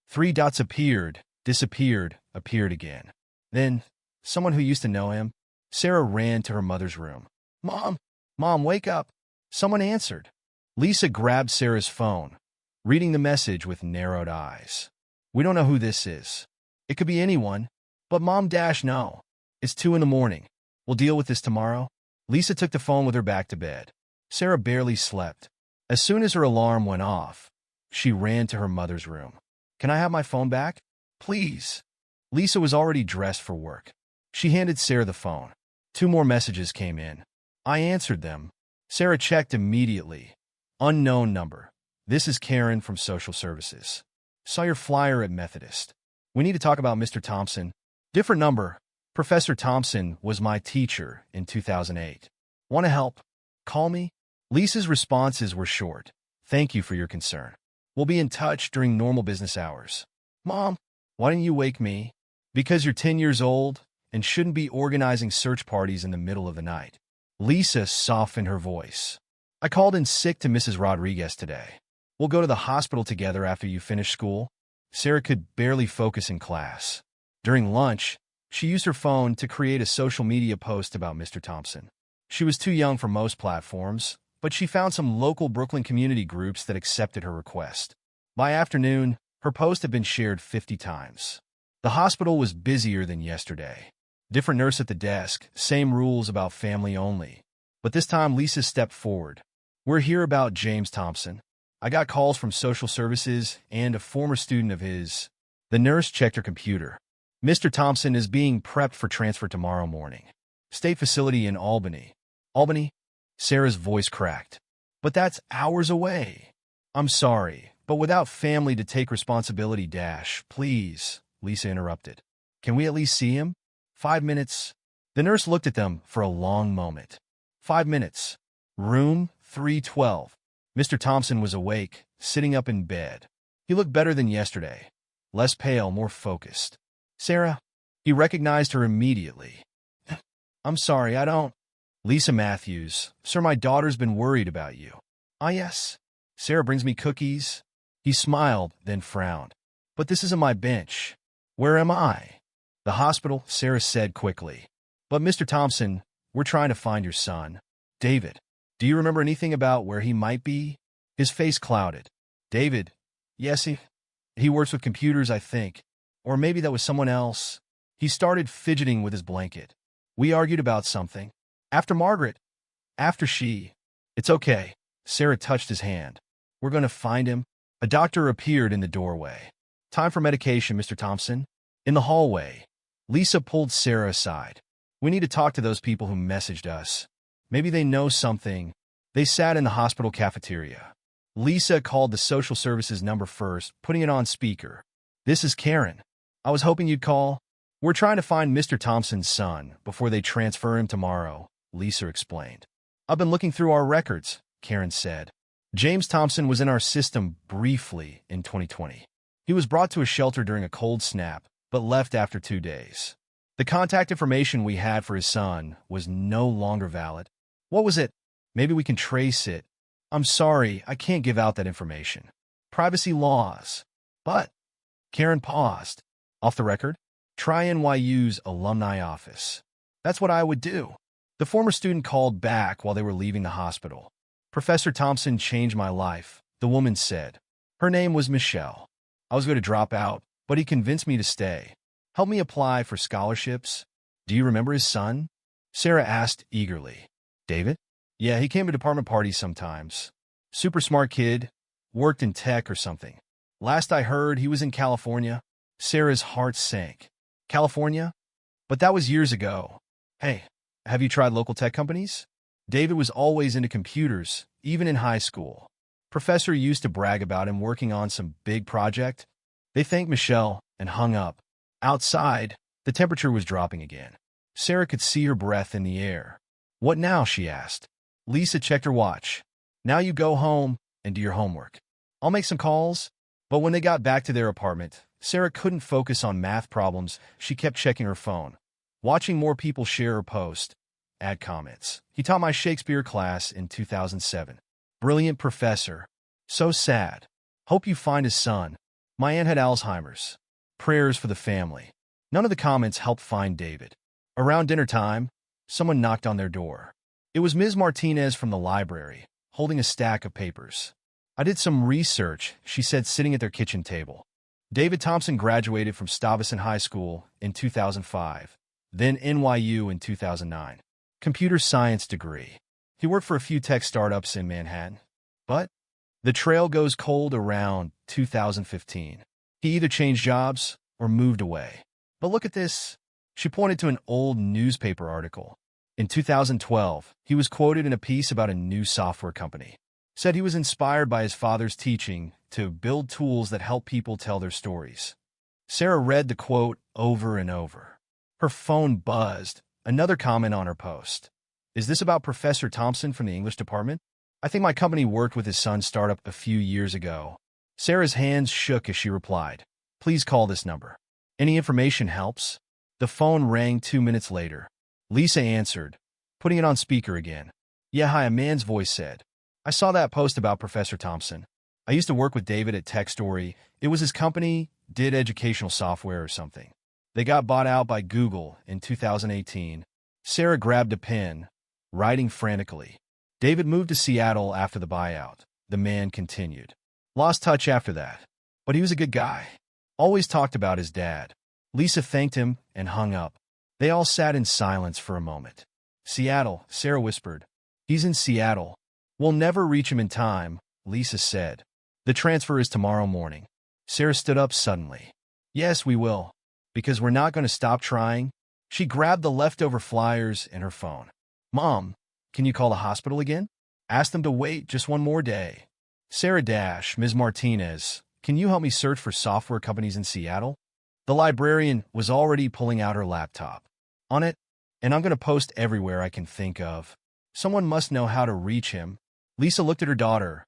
3 dots appeared, disappeared, appeared again. Then, someone who used to know him. Sarah ran to her mother's room. "Mom! Mom, wake up!" Someone answered. Lisa grabbed Sarah's phone, reading the message with narrowed eyes. "We don't know who this is. It could be anyone, but Mom no. It's 2 in the morning. We'll deal with this tomorrow." Lisa took the phone with her back to bed. Sarah barely slept. As soon as her alarm went off, she ran to her mother's room. "Can I have my phone back? Please." Lisa was already dressed for work. She handed Sarah the phone. 2 more messages came in. I answered them. Sarah checked immediately. "Unknown number. This is Karen from Social Services. Saw your flyer at Methodist. We need to talk about Mr. Thompson." "Different number. Professor Thompson was my teacher in 2008. Want to help? Call me? Lisa's responses were short. Thank you for your concern. We'll be in touch during normal business hours. Mom, why didn't you wake me? Because you're 10 years old and shouldn't be organizing search parties in the middle of the night. Lisa softened her voice. I called in sick to Mrs. Rodriguez today. We'll go to the hospital together after you finish school. Sarah could barely focus in class. During lunch, she used her phone to create a social media post about Mr. Thompson. She was too young for most platforms, but she found some local Brooklyn community groups that accepted her request. By afternoon, her post had been shared 50 times. The hospital was busier than yesterday. Different nurse at the desk, same rules about family only. But this time, Lisa stepped forward. We're here about James Thompson. I got calls from social services and a former student of his. The nurse checked her computer. Mr. Thompson is being prepped for transfer tomorrow morning. State facility in Albany. Albany? Sarah's voice cracked. But that's hours away. I'm sorry, but without family to take responsibility, please, Lisa interrupted. Can we at least see him? 5 minutes. The nurse looked at them for a long moment. 5 minutes. Room 312. Mr. Thompson was awake, sitting up in bed. He looked better than yesterday. Less pale, more focused. Sarah? He recognized her immediately. I'm sorry, I don't. Lisa Matthews. Sir, my daughter's been worried about you. Ah, yes. Sarah brings me cookies. He smiled, then frowned. But this isn't my bench. Where am I? The hospital, Sarah said quickly. But Mr. Thompson, we're trying to find your son. David. Do you remember anything about where he might be? His face clouded. David. Yes, he works with computers, I think. Or maybe that was someone else. He started fidgeting with his blanket. We argued about something. After Margaret. After she. It's okay. Sarah touched his hand. We're going to find him. A doctor appeared in the doorway. Time for medication, Mr. Thompson. In the hallway, Lisa pulled Sarah aside. We need to talk to those people who messaged us. Maybe they know something. They sat in the hospital cafeteria. Lisa called the social services number first, putting it on speaker. This is Karen. I was hoping you'd call. We're trying to find Mr. Thompson's son before they transfer him tomorrow, Lisa explained. I've been looking through our records, Karen said. James Thompson was in our system briefly in 2020. He was brought to a shelter during a cold snap, but left after 2 days. The contact information we had for his son was no longer valid. What was it? Maybe we can trace it. I'm sorry, I can't give out that information. Privacy laws. But, Karen paused. Off the record? Try NYU's alumni office. That's what I would do. The former student called back while they were leaving the hospital. Professor Thompson changed my life, the woman said. Her name was Michelle. I was going to drop out, but he convinced me to stay. Help me apply for scholarships. Do you remember his son? Sarah asked eagerly. David? Yeah, he came to department parties sometimes. Super smart kid. Worked in tech or something. Last I heard, he was in California. Sarah's heart sank. California? But that was years ago. Hey, have you tried local tech companies? David was always into computers, even in high school. Professor used to brag about him working on some big project. They thanked Michelle and hung up. Outside, the temperature was dropping again. Sarah could see her breath in the air. What now? She asked. Lisa checked her watch. Now you go home and do your homework. I'll make some calls. But when they got back to their apartment, Sarah couldn't focus on math problems. She kept checking her phone, watching more people share her post, add comments. He taught my Shakespeare class in 2007. Brilliant professor. So sad. Hope you find his son. My aunt had Alzheimer's. Prayers for the family. None of the comments helped find David. Around dinner time, someone knocked on their door. It was Ms. Martinez from the library, holding a stack of papers. I did some research, she said, sitting at their kitchen table. David Thompson graduated from Stuyvesant High School in 2005, then NYU in 2009. Computer science degree. He worked for a few tech startups in Manhattan. But the trail goes cold around 2015. He either changed jobs or moved away. But look at this. She pointed to an old newspaper article. In 2012, he was quoted in a piece about a new software company. Said he was inspired by his father's teaching to build tools that help people tell their stories. Sarah read the quote over and over. Her phone buzzed. Another comment on her post. Is this about Professor Thompson from the English department? I think my company worked with his son's startup a few years ago. Sarah's hands shook as she replied. Please call this number. Any information helps. The phone rang 2 minutes later. Lisa answered, putting it on speaker again. Yeah, hi, a man's voice said. I saw that post about Professor Thompson. I used to work with David at Tech Story. It was his company, did educational software or something. They got bought out by Google in 2018. Sarah grabbed a pen, writing frantically. David moved to Seattle after the buyout. The man continued. Lost touch after that. But he was a good guy. Always talked about his dad. Lisa thanked him and hung up. They all sat in silence for a moment. Seattle, Sarah whispered. He's in Seattle. We'll never reach him in time, Lisa said. The transfer is tomorrow morning. Sarah stood up suddenly. Yes, we will. Because we're not going to stop trying. She grabbed the leftover flyers in her phone. Mom, can you call the hospital again? Ask them to wait just one more day. Sarah Ms. Martinez, can you help me search for software companies in Seattle? The librarian was already pulling out her laptop. On it, and I'm going to post everywhere I can think of. Someone must know how to reach him. Lisa looked at her daughter,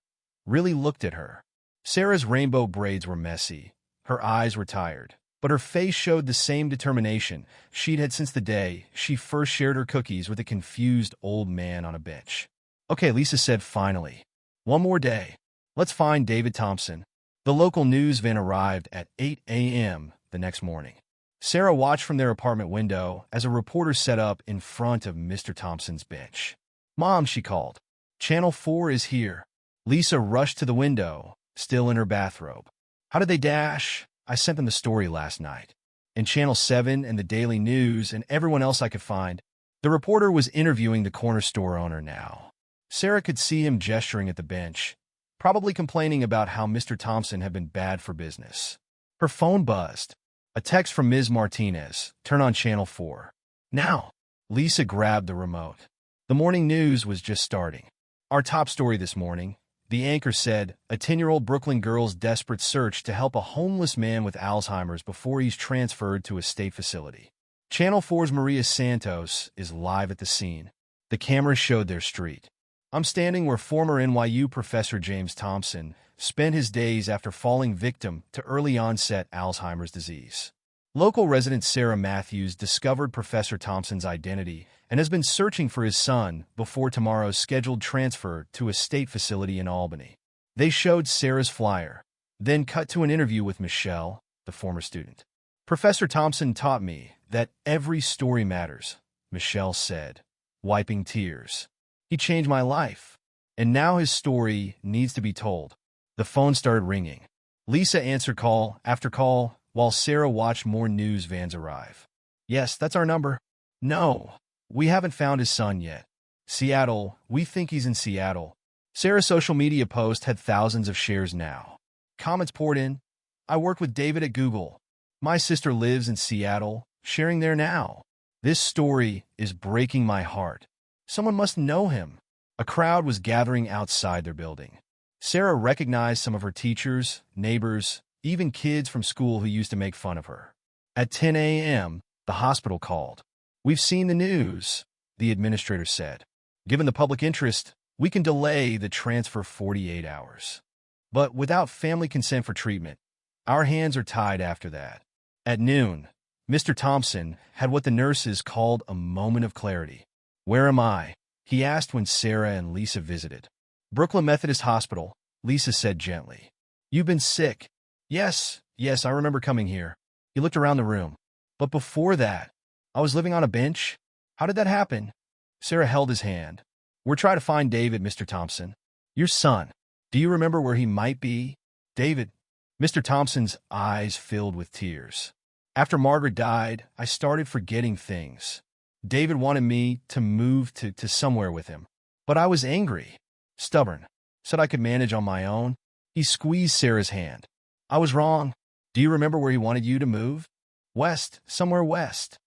really looked at her. Sarah's rainbow braids were messy. Her eyes were tired, but her face showed the same determination she'd had since the day she first shared her cookies with a confused old man on a bench. Okay, Lisa said finally. One more day. Let's find David Thompson. The local news van arrived at 8 a.m. the next morning. Sarah watched from their apartment window as a reporter set up in front of Mr. Thompson's bench. Mom, she called. Channel 4 is here. Lisa rushed to the window, still in her bathrobe. How did they dash? I sent them the story last night. And Channel 7 and the Daily News and everyone else I could find. The reporter was interviewing the corner store owner now. Sarah could see him gesturing at the bench, probably complaining about how Mr. Thompson had been bad for business. Her phone buzzed. A text from Ms. Martinez. Turn on Channel 4. Now. Lisa grabbed the remote. The morning news was just starting. Our top story this morning. The anchor said, a 10-year-old Brooklyn girl's desperate search to help a homeless man with Alzheimer's before he's transferred to a state facility. Channel 4's Maria Santos is live at the scene. The cameras showed their street. I'm standing where former NYU professor James Thompson spent his days after falling victim to early-onset Alzheimer's disease. Local resident Sarah Matthews discovered Professor Thompson's identity and has been searching for his son before tomorrow's scheduled transfer to a state facility in Albany. They showed Sarah's flyer, then cut to an interview with Michelle, the former student. Professor Thompson taught me that every story matters, Michelle said, wiping tears. He changed my life, and now his story needs to be told. The phone started ringing. Lisa answered call after call while Sarah watched more news vans arrive. Yes, that's our number. No, we haven't found his son yet. Seattle, we think he's in Seattle. Sarah's social media post had thousands of shares now. Comments poured in. I worked with David at Google. My sister lives in Seattle, sharing there now. This story is breaking my heart. Someone must know him. A crowd was gathering outside their building. Sarah recognized some of her teachers, neighbors, even kids from school who used to make fun of her. At 10 a.m., the hospital called. We've seen the news, the administrator said. Given the public interest, we can delay the transfer 48 hours. But without family consent for treatment, our hands are tied after that. At noon, Mr. Thompson had what the nurses called a moment of clarity. Where am I? He asked when Sarah and Lisa visited. Brooklyn Methodist Hospital, Lisa said gently. You've been sick. Yes, I remember coming here. He looked around the room. But before that, I was living on a bench. How did that happen? Sarah held his hand. We're trying to find David, Mr. Thompson. Your son. Do you remember where he might be? David. Mr. Thompson's eyes filled with tears. After Margaret died, I started forgetting things. David wanted me to move to somewhere with him. But I was angry. Stubborn. Said I could manage on my own. He squeezed Sarah's hand. I was wrong. Do you remember where he wanted you to move? West. Somewhere west.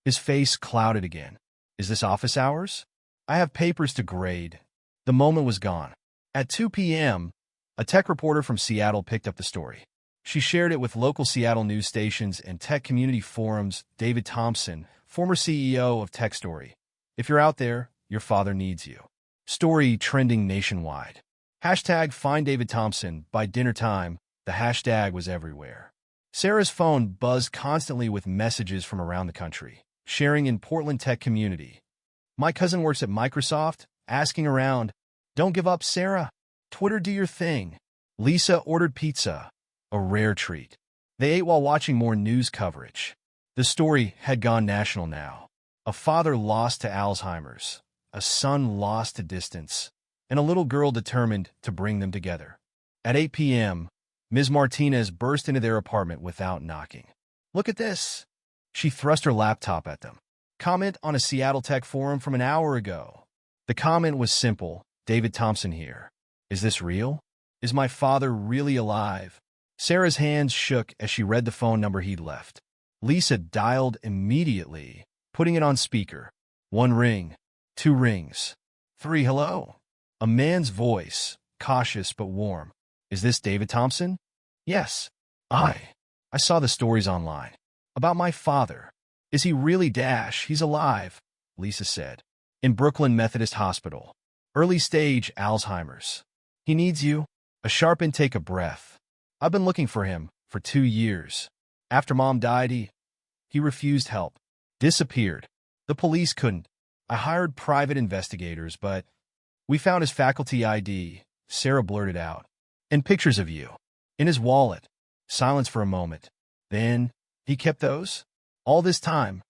His face clouded again. Is this office hours? I have papers to grade. The moment was gone. At 2 p.m., a tech reporter from Seattle picked up the story. She shared it with local Seattle news stations and tech community forums. David Thompson, former CEO of TechStory. If you're out there, your father needs you. Story trending nationwide. Hashtag Find David Thompson. By dinner time, the hashtag was everywhere. Sarah's phone buzzed constantly with messages from around the country, sharing in Portland tech community. My cousin works at Microsoft, asking around, don't give up, Sarah. Twitter, do your thing. Lisa ordered pizza, a rare treat. They ate while watching more news coverage. The story had gone national now. A father lost to Alzheimer's, a son lost to distance, and a little girl determined to bring them together. At 8 p.m., Ms. Martinez burst into their apartment without knocking. Look at this. She thrust her laptop at them. Comment on a Seattle Tech forum from an hour ago. The comment was simple. David Thompson here. Is this real? Is my father really alive? Sarah's hands shook as she read the phone number he'd left. Lisa dialed immediately, putting it on speaker. 1 ring, 2 rings, 3 hello. A man's voice, cautious but warm. Is this David Thompson? Yes. I saw the stories online. About my father. Is he really dash? He's alive, Lisa said. In Brooklyn Methodist Hospital. Early stage Alzheimer's. He needs you. A sharp intake of breath. I've been looking for him for 2 years. After Mom died, he refused help. Disappeared. The police couldn't. I hired private investigators, but we found his faculty ID, Sarah blurted out, and pictures of you. In his wallet. Silence for a moment. Then, he kept those? All this time.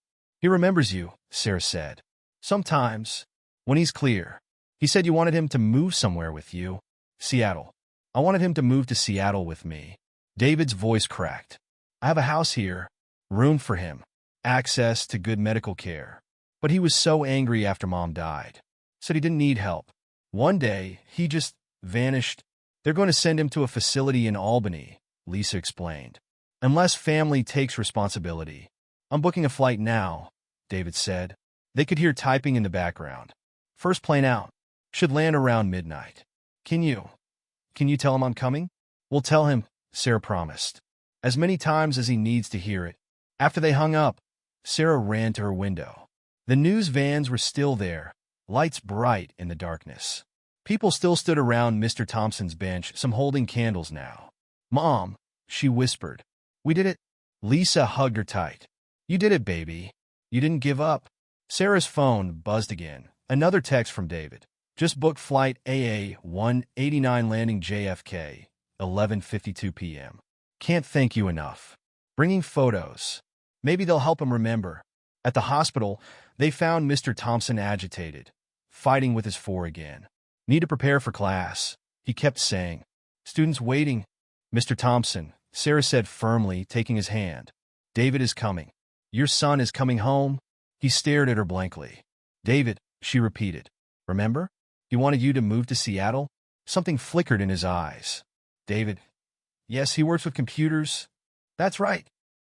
He remembers you, Sarah said. Sometimes, when he's clear. He said you wanted him to move somewhere with you. Seattle. I wanted him to move to Seattle with me. David's voice cracked. I have a house here. Room for him. Access to good medical care. But he was so angry after Mom died. Said he didn't need help. One day, he just vanished. They're going to send him to a facility in Albany, Lisa explained. Unless family takes responsibility. I'm booking a flight now, David said. They could hear typing in the background. First plane out. Should land around midnight. Can you tell him I'm coming? We'll tell him, Sarah promised. As many times as he needs to hear it. After they hung up, Sarah ran to her window. The news vans were still there, lights bright in the darkness. People still stood around Mr. Thompson's bench, some holding candles now. Mom, she whispered. We did it. Lisa hugged her tight. You did it, baby. You didn't give up. Sarah's phone buzzed again. Another text from David. Just booked flight AA-189 landing JFK, 11:52 p.m. Can't thank you enough. Bringing photos. Maybe they'll help him remember. At the hospital, they found Mr. Thompson agitated, fighting with his 4 again. Need to prepare for class, he kept saying. Students waiting. Mr. Thompson, Sarah said firmly, taking his hand. David is coming. Your son is coming home? He stared at her blankly. David, she repeated. Remember? He wanted you to move to Seattle? Something flickered in his eyes. David, yes, he works with computers. That's right.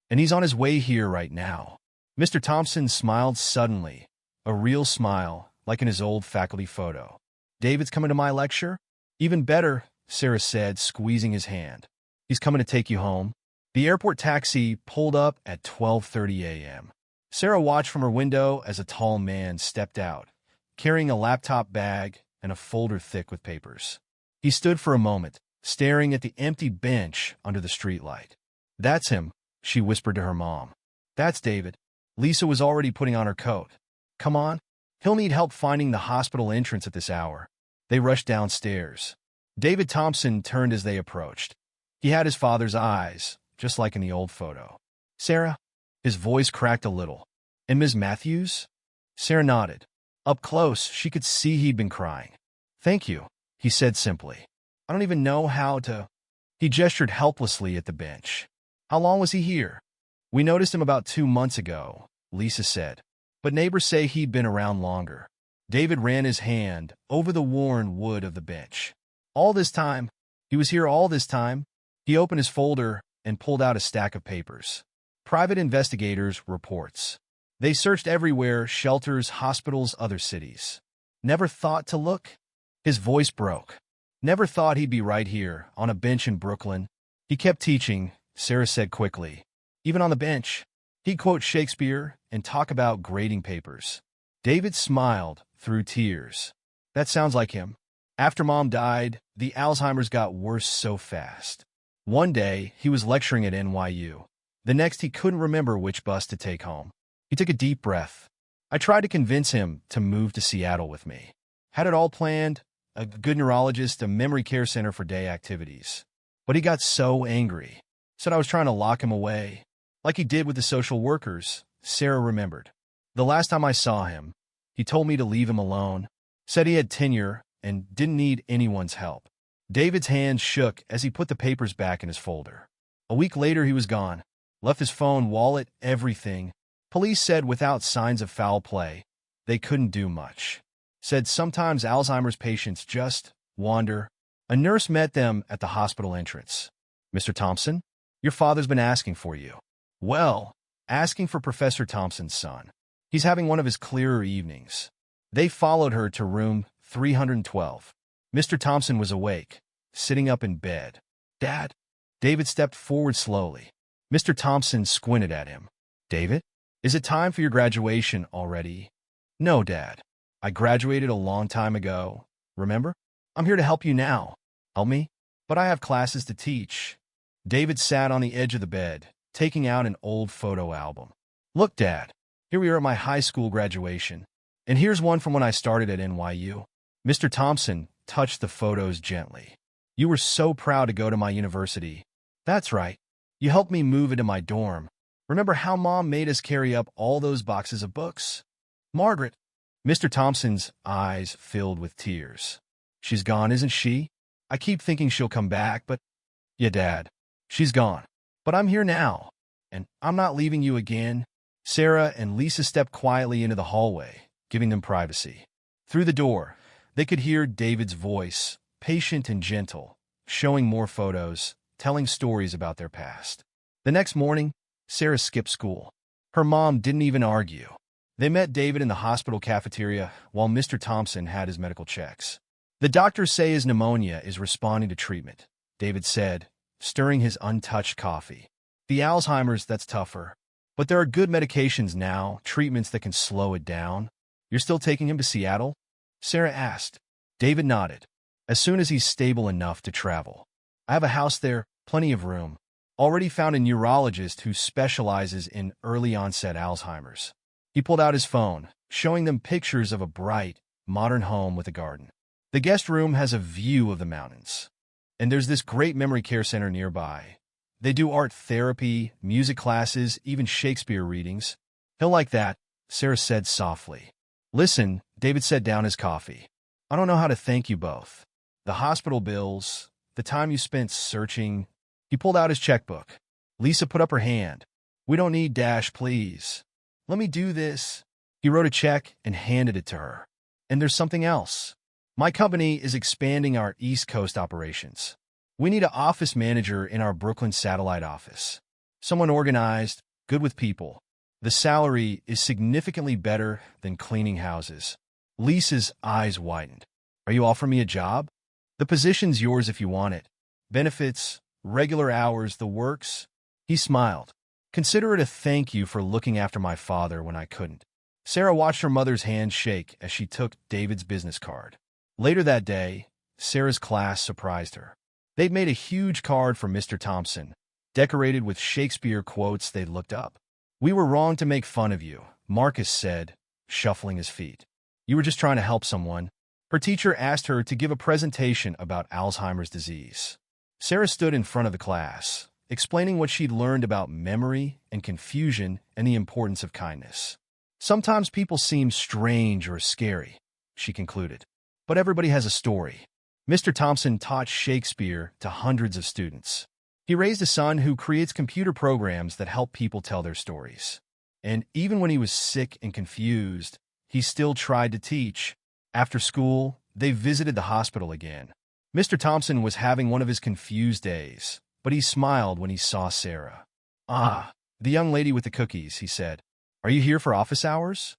And he's on his way here right now. Mr. Thompson smiled suddenly, a real smile, like in his old faculty photo. David's coming to my lecture? Even better, Sarah said, squeezing his hand. He's coming to take you home. The airport taxi pulled up at 12:30 a.m. Sarah watched from her window as a tall man stepped out, carrying a laptop bag and a folder thick with papers. He stood for a moment, staring at the empty bench under the streetlight. That's him, she whispered to her mom. That's David. Lisa was already putting on her coat. Come on. He'll need help finding the hospital entrance at this hour. They rushed downstairs. David Thompson turned as they approached. He had his father's eyes, just like in the old photo. Sarah? His voice cracked a little. And Ms. Matthews? Sarah nodded. Up close, she could see he'd been crying. Thank you, he said simply. I don't even know how to... He gestured helplessly at the bench. How long was he here? We noticed him about 2 months ago, Lisa said. But neighbors say he'd been around longer. David ran his hand over the worn wood of the bench. All this time, he was here all this time. He opened his folder and pulled out a stack of papers. Private investigators' reports. They searched everywhere, shelters, hospitals, other cities. Never thought to look? His voice broke. Never thought he'd be right here, on a bench in Brooklyn. He kept teaching, Sarah said quickly. Even on the bench, he'd quote Shakespeare and talk about grading papers. David smiled through tears. That sounds like him. After Mom died, the Alzheimer's got worse so fast. One day, he was lecturing at NYU. The next, he couldn't remember which bus to take home. He took a deep breath. I tried to convince him to move to Seattle with me. Had it all planned, a good neurologist, a memory care center for day activities. But he got so angry. Said I was trying to lock him away. Like he did with the social workers, Sarah remembered. The last time I saw him, he told me to leave him alone. Said he had tenure and didn't need anyone's help. David's hands shook as he put the papers back in his folder. A week later, he was gone. Left his phone, wallet, everything. Police said without signs of foul play, they couldn't do much. Said sometimes Alzheimer's patients just wander. A nurse met them at the hospital entrance. Mr. Thompson, your father's been asking for you. Well, asking for Professor Thompson's son. He's having one of his clearer evenings. They followed her to room 312. Mr. Thompson was awake, sitting up in bed. Dad? David stepped forward slowly. Mr. Thompson squinted at him. David? Is it time for your graduation already? No, Dad. I graduated a long time ago. Remember? I'm here to help you now. Help me? But I have classes to teach. David sat on the edge of the bed, taking out an old photo album. Look, Dad. Here we are at my high school graduation. And here's one from when I started at NYU. Mr. Thompson touched the photos gently. You were so proud to go to my university. That's right. You helped me move into my dorm. Remember how Mom made us carry up all those boxes of books? Margaret. Mr. Thompson's eyes filled with tears. She's gone, isn't she? I keep thinking she'll come back, but... Yeah, Dad. She's gone. But I'm here now. And I'm not leaving you again. Sarah and Lisa stepped quietly into the hallway, giving them privacy. Through the door, they could hear David's voice, patient and gentle, showing more photos, telling stories about their past. The next morning, Sarah skipped school. Her mom didn't even argue. They met David in the hospital cafeteria while Mr. Thompson had his medical checks. The doctors say his pneumonia is responding to treatment, David said, stirring his untouched coffee. The Alzheimer's, that's tougher. But there are good medications now, treatments that can slow it down. You're still taking him to Seattle? Sarah asked. David nodded. As soon as he's stable enough to travel. I have a house there, plenty of room. Already found a neurologist who specializes in early-onset Alzheimer's. He pulled out his phone, showing them pictures of a bright, modern home with a garden. The guest room has a view of the mountains. And there's this great memory care center nearby. They do art therapy, music classes, even Shakespeare readings. He'll like that, Sarah said softly. Listen, David set down his coffee. I don't know how to thank you both. The hospital bills, the time you spent searching. He pulled out his checkbook. Lisa put up her hand. We don't need dash, please. Let me do this. He wrote a check and handed it to her. And there's something else. My company is expanding our East Coast operations. We need an office manager in our Brooklyn satellite office. Someone organized, good with people. The salary is significantly better than cleaning houses. Lisa's eyes widened. Are you offering me a job? The position's yours if you want it. Benefits, regular hours, the works. He smiled. Consider it a thank you for looking after my father when I couldn't. Sarah watched her mother's hand shake as she took David's business card. Later that day, Sarah's class surprised her. They'd made a huge card for Mr. Thompson, decorated with Shakespeare quotes they'd looked up. We were wrong to make fun of you, Marcus said, shuffling his feet. You were just trying to help someone. Her teacher asked her to give a presentation about Alzheimer's disease. Sarah stood in front of the class, explaining what she'd learned about memory and confusion and the importance of kindness. Sometimes people seem strange or scary, she concluded. But everybody has a story. Mr. Thompson taught Shakespeare to hundreds of students. He raised a son who creates computer programs that help people tell their stories. And even when he was sick and confused, he still tried to teach. After school, they visited the hospital again. Mr. Thompson was having one of his confused days, but he smiled when he saw Sarah. Ah, the young lady with the cookies, he said. Are you here for office hours?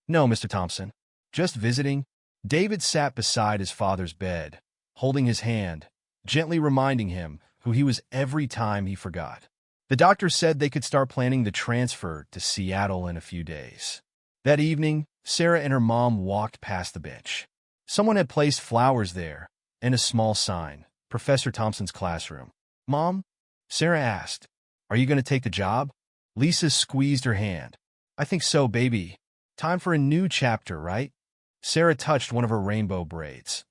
No, Mr. Thompson. Just visiting. David sat beside his father's bed, holding his hand, gently reminding him who he was every time he forgot. The doctor said they could start planning the transfer to Seattle in a few days. That evening, Sarah and her mom walked past the bench. Someone had placed flowers there and a small sign, Professor Thompson's classroom. "Mom?" Sarah asked. "Are you going to take the job?" Lisa squeezed her hand. "I think so, baby. Time for a new chapter, right?" Sarah touched one of her rainbow braids,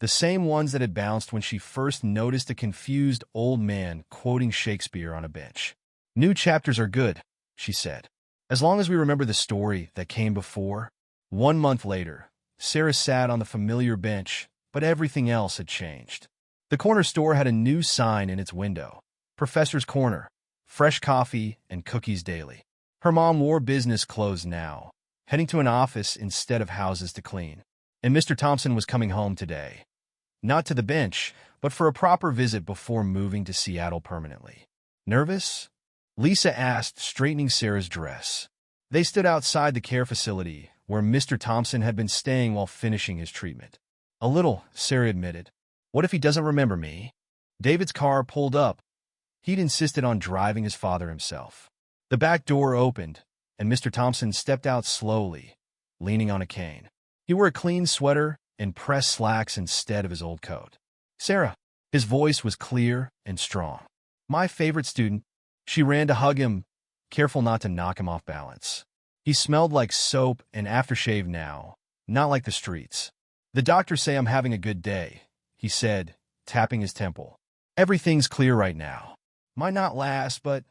the same ones that had bounced when she first noticed a confused old man quoting Shakespeare on a bench. "New chapters are good," she said, "as long as we remember the story that came before." 1 month later, Sarah sat on the familiar bench, but everything else had changed. The corner store had a new sign in its window, Professor's Corner, fresh coffee and cookies daily. Her mom wore business clothes now, heading to an office instead of houses to clean. And Mr. Thompson was coming home today. Not to the bench, but for a proper visit before moving to Seattle permanently. "Nervous?" Lisa asked, straightening Sarah's dress. They stood outside the care facility where Mr. Thompson had been staying while finishing his treatment. "A little," Sarah admitted. "What if he doesn't remember me?" David's car pulled up. He'd insisted on driving his father himself. The back door opened, and Mr. Thompson stepped out slowly, leaning on a cane. He wore a clean sweater and pressed slacks instead of his old coat. "Sarah." His voice was clear and strong. "My favorite student." She ran to hug him, careful not to knock him off balance. He smelled like soap and aftershave now, not like the streets. "The doctors say I'm having a good day," he said, tapping his temple. "Everything's clear right now. Might not last, but—"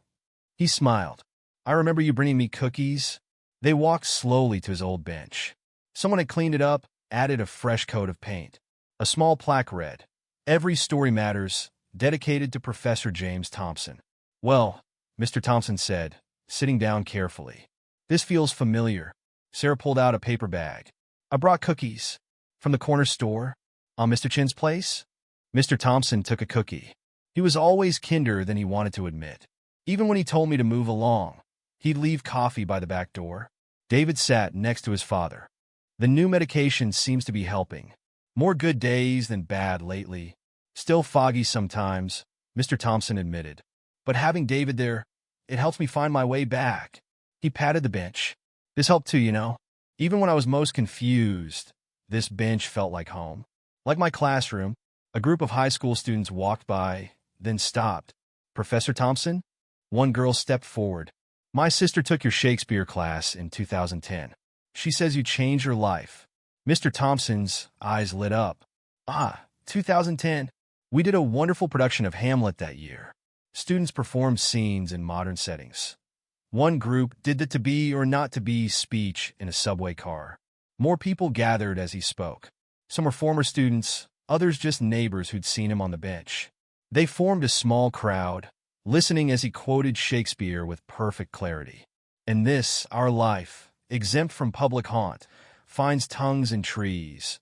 He smiled. "I remember you bringing me cookies." They walked slowly to his old bench. Someone had cleaned it up, added a fresh coat of paint. A small plaque read, "Every Story Matters, dedicated to Professor James Thompson." "Well," Mr. Thompson said, sitting down carefully. "This feels familiar." Sarah pulled out a paper bag. "I brought cookies." "From the corner store? On Mr. Chin's place?" Mr. Thompson took a cookie. He was always kinder than he wanted to admit. Even when he told me to move along, he'd leave coffee by the back door. David sat next to his father. "The new medication seems to be helping. More good days than bad lately. Still foggy sometimes," Mr. Thompson admitted. "But having David there, it helps me find my way back." He patted the bench. "This helped too, you know. Even when I was most confused, this bench felt like home. Like my classroom." A group of high school students walked by, then stopped. "Professor Thompson?" One girl stepped forward. "My sister took your Shakespeare class in 2010. She says you changed her life." Mr. Thompson's eyes lit up. "Ah, 2010. We did a wonderful production of Hamlet that year. Students performed scenes in modern settings. One group did the to be or not to be speech in a subway car. More people gathered as he spoke. Some were former students, others just neighbors who'd seen him on the bench. They formed a small crowd, listening as he quoted Shakespeare with perfect clarity. "And this, our life, exempt from public haunt, finds tongues in trees,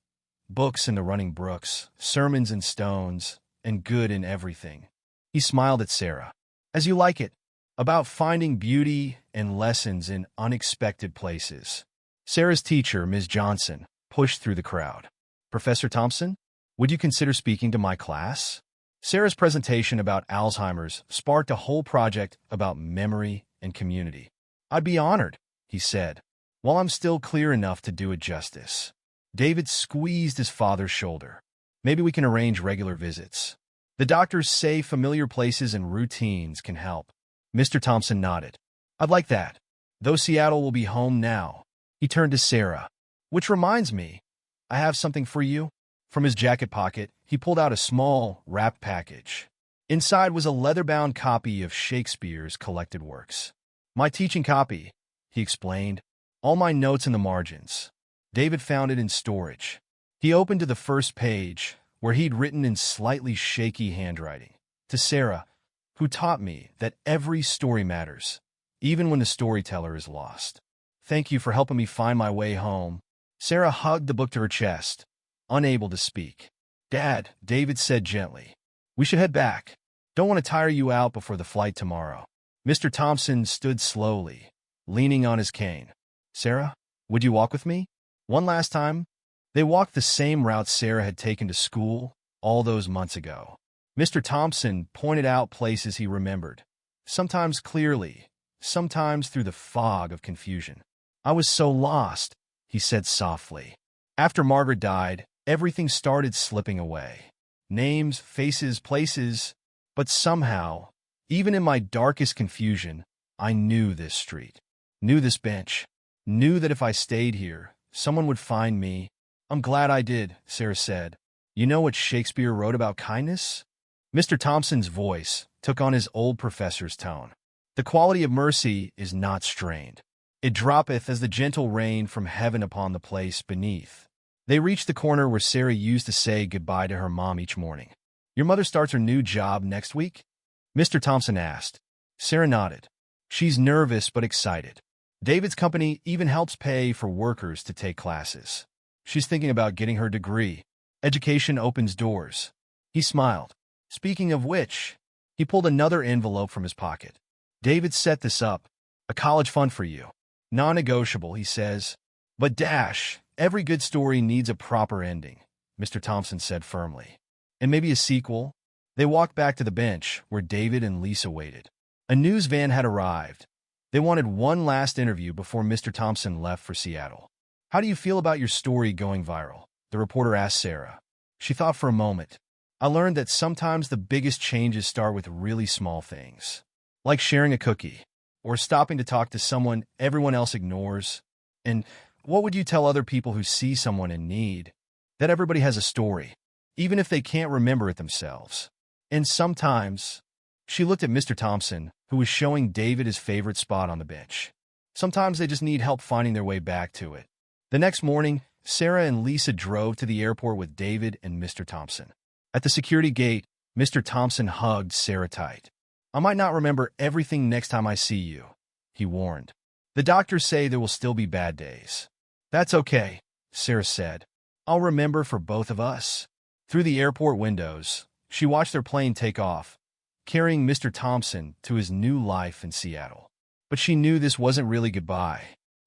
books in the running brooks, sermons in stones, and good in everything." He smiled at Sarah. "As you like it. About finding beauty and lessons in unexpected places." Sarah's teacher, Ms. Johnson, pushed through the crowd. "Professor Thompson, would you consider speaking to my class?" Sarah's presentation about Alzheimer's sparked a whole project about memory and community. "I'd be honored," he said, "while I'm still clear enough to do it justice." David squeezed his father's shoulder. "Maybe we can arrange regular visits. The doctors say familiar places and routines can help." Mr. Thompson nodded. "I'd like that. Though Seattle will be home now." He turned to Sarah. "Which reminds me, I have something for you." From his jacket pocket, he pulled out a small, wrapped package. Inside was a leather-bound copy of Shakespeare's collected works. "My teaching copy," he explained. "All my notes in the margins." David found it in storage. He opened to the first page, where he'd written in slightly shaky handwriting, "To Sarah, who taught me that every story matters, even when the storyteller is lost. Thank you for helping me find my way home." Sarah hugged the book to her chest, unable to speak. "Dad," David said gently, "we should head back. Don't want to tire you out before the flight tomorrow." Mr. Thompson stood slowly, leaning on his cane. "Sarah, would you walk with me? One last time?" They walked the same route Sarah had taken to school all those months ago. Mr. Thompson pointed out places he remembered, sometimes clearly, sometimes through the fog of confusion. I was so lost, he said softly. After Margaret died, everything started slipping away. Names, faces, places, but somehow, even in my darkest confusion, I knew this street, knew this bench, knew that if I stayed here, someone would find me. I'm glad I did, Sarah said. You know what Shakespeare wrote about kindness? Mr. Thompson's voice took on his old professor's tone. The quality of mercy is not strained. It droppeth as the gentle rain from heaven upon the place beneath. They reached the corner where Sarah used to say goodbye to her mom each morning. Your mother starts her new job next week? Mr. Thompson asked. Sarah nodded. She's nervous but excited. David's company even helps pay for workers to take classes. She's thinking about getting her degree. Education opens doors. He smiled. Speaking of which, he pulled another envelope from his pocket. David set this up. A college fund for you. Non-negotiable, he says. But every good story needs a proper ending, Mr. Thompson said firmly. And maybe a sequel? They walked back to the bench where David and Lisa waited. A news van had arrived. They wanted one last interview before Mr. Thompson left for Seattle. How do you feel about your story going viral? The reporter asked Sarah. She thought for a moment. I learned that sometimes the biggest changes start with really small things, like sharing a cookie, or stopping to talk to someone everyone else ignores. And what would you tell other people who see someone in need? That everybody has a story, even if they can't remember it themselves. And sometimes, she looked at Mr. Thompson, who was showing David his favorite spot on the bench. Sometimes they just need help finding their way back to it. The next morning, Sarah and Lisa drove to the airport with David and Mr. Thompson. At the security gate, Mr. Thompson hugged Sarah tight. I might not remember everything next time I see you, he warned. The doctors say there will still be bad days. That's okay, Sarah said. I'll remember for both of us. Through the airport windows, she watched their plane take off, carrying Mr. Thompson to his new life in Seattle. But she knew this wasn't really goodbye.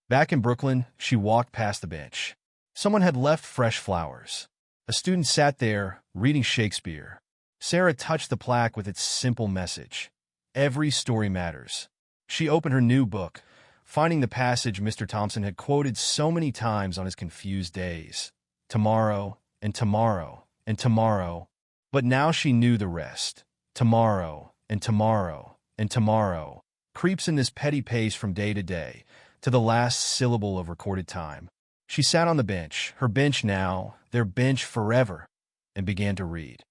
Back in Brooklyn, she walked past the bench. Someone had left fresh flowers. A student sat there, reading Shakespeare. Sarah touched the plaque with its simple message. Every story matters. She opened her new book, finding the passage Mr. Thompson had quoted so many times on his confused days. Tomorrow, and tomorrow, and tomorrow. But now she knew the rest. Tomorrow, and tomorrow, and tomorrow creeps in this petty pace from day to day, to the last syllable of recorded time. She sat on the bench, her bench now, their bench forever, and began to read.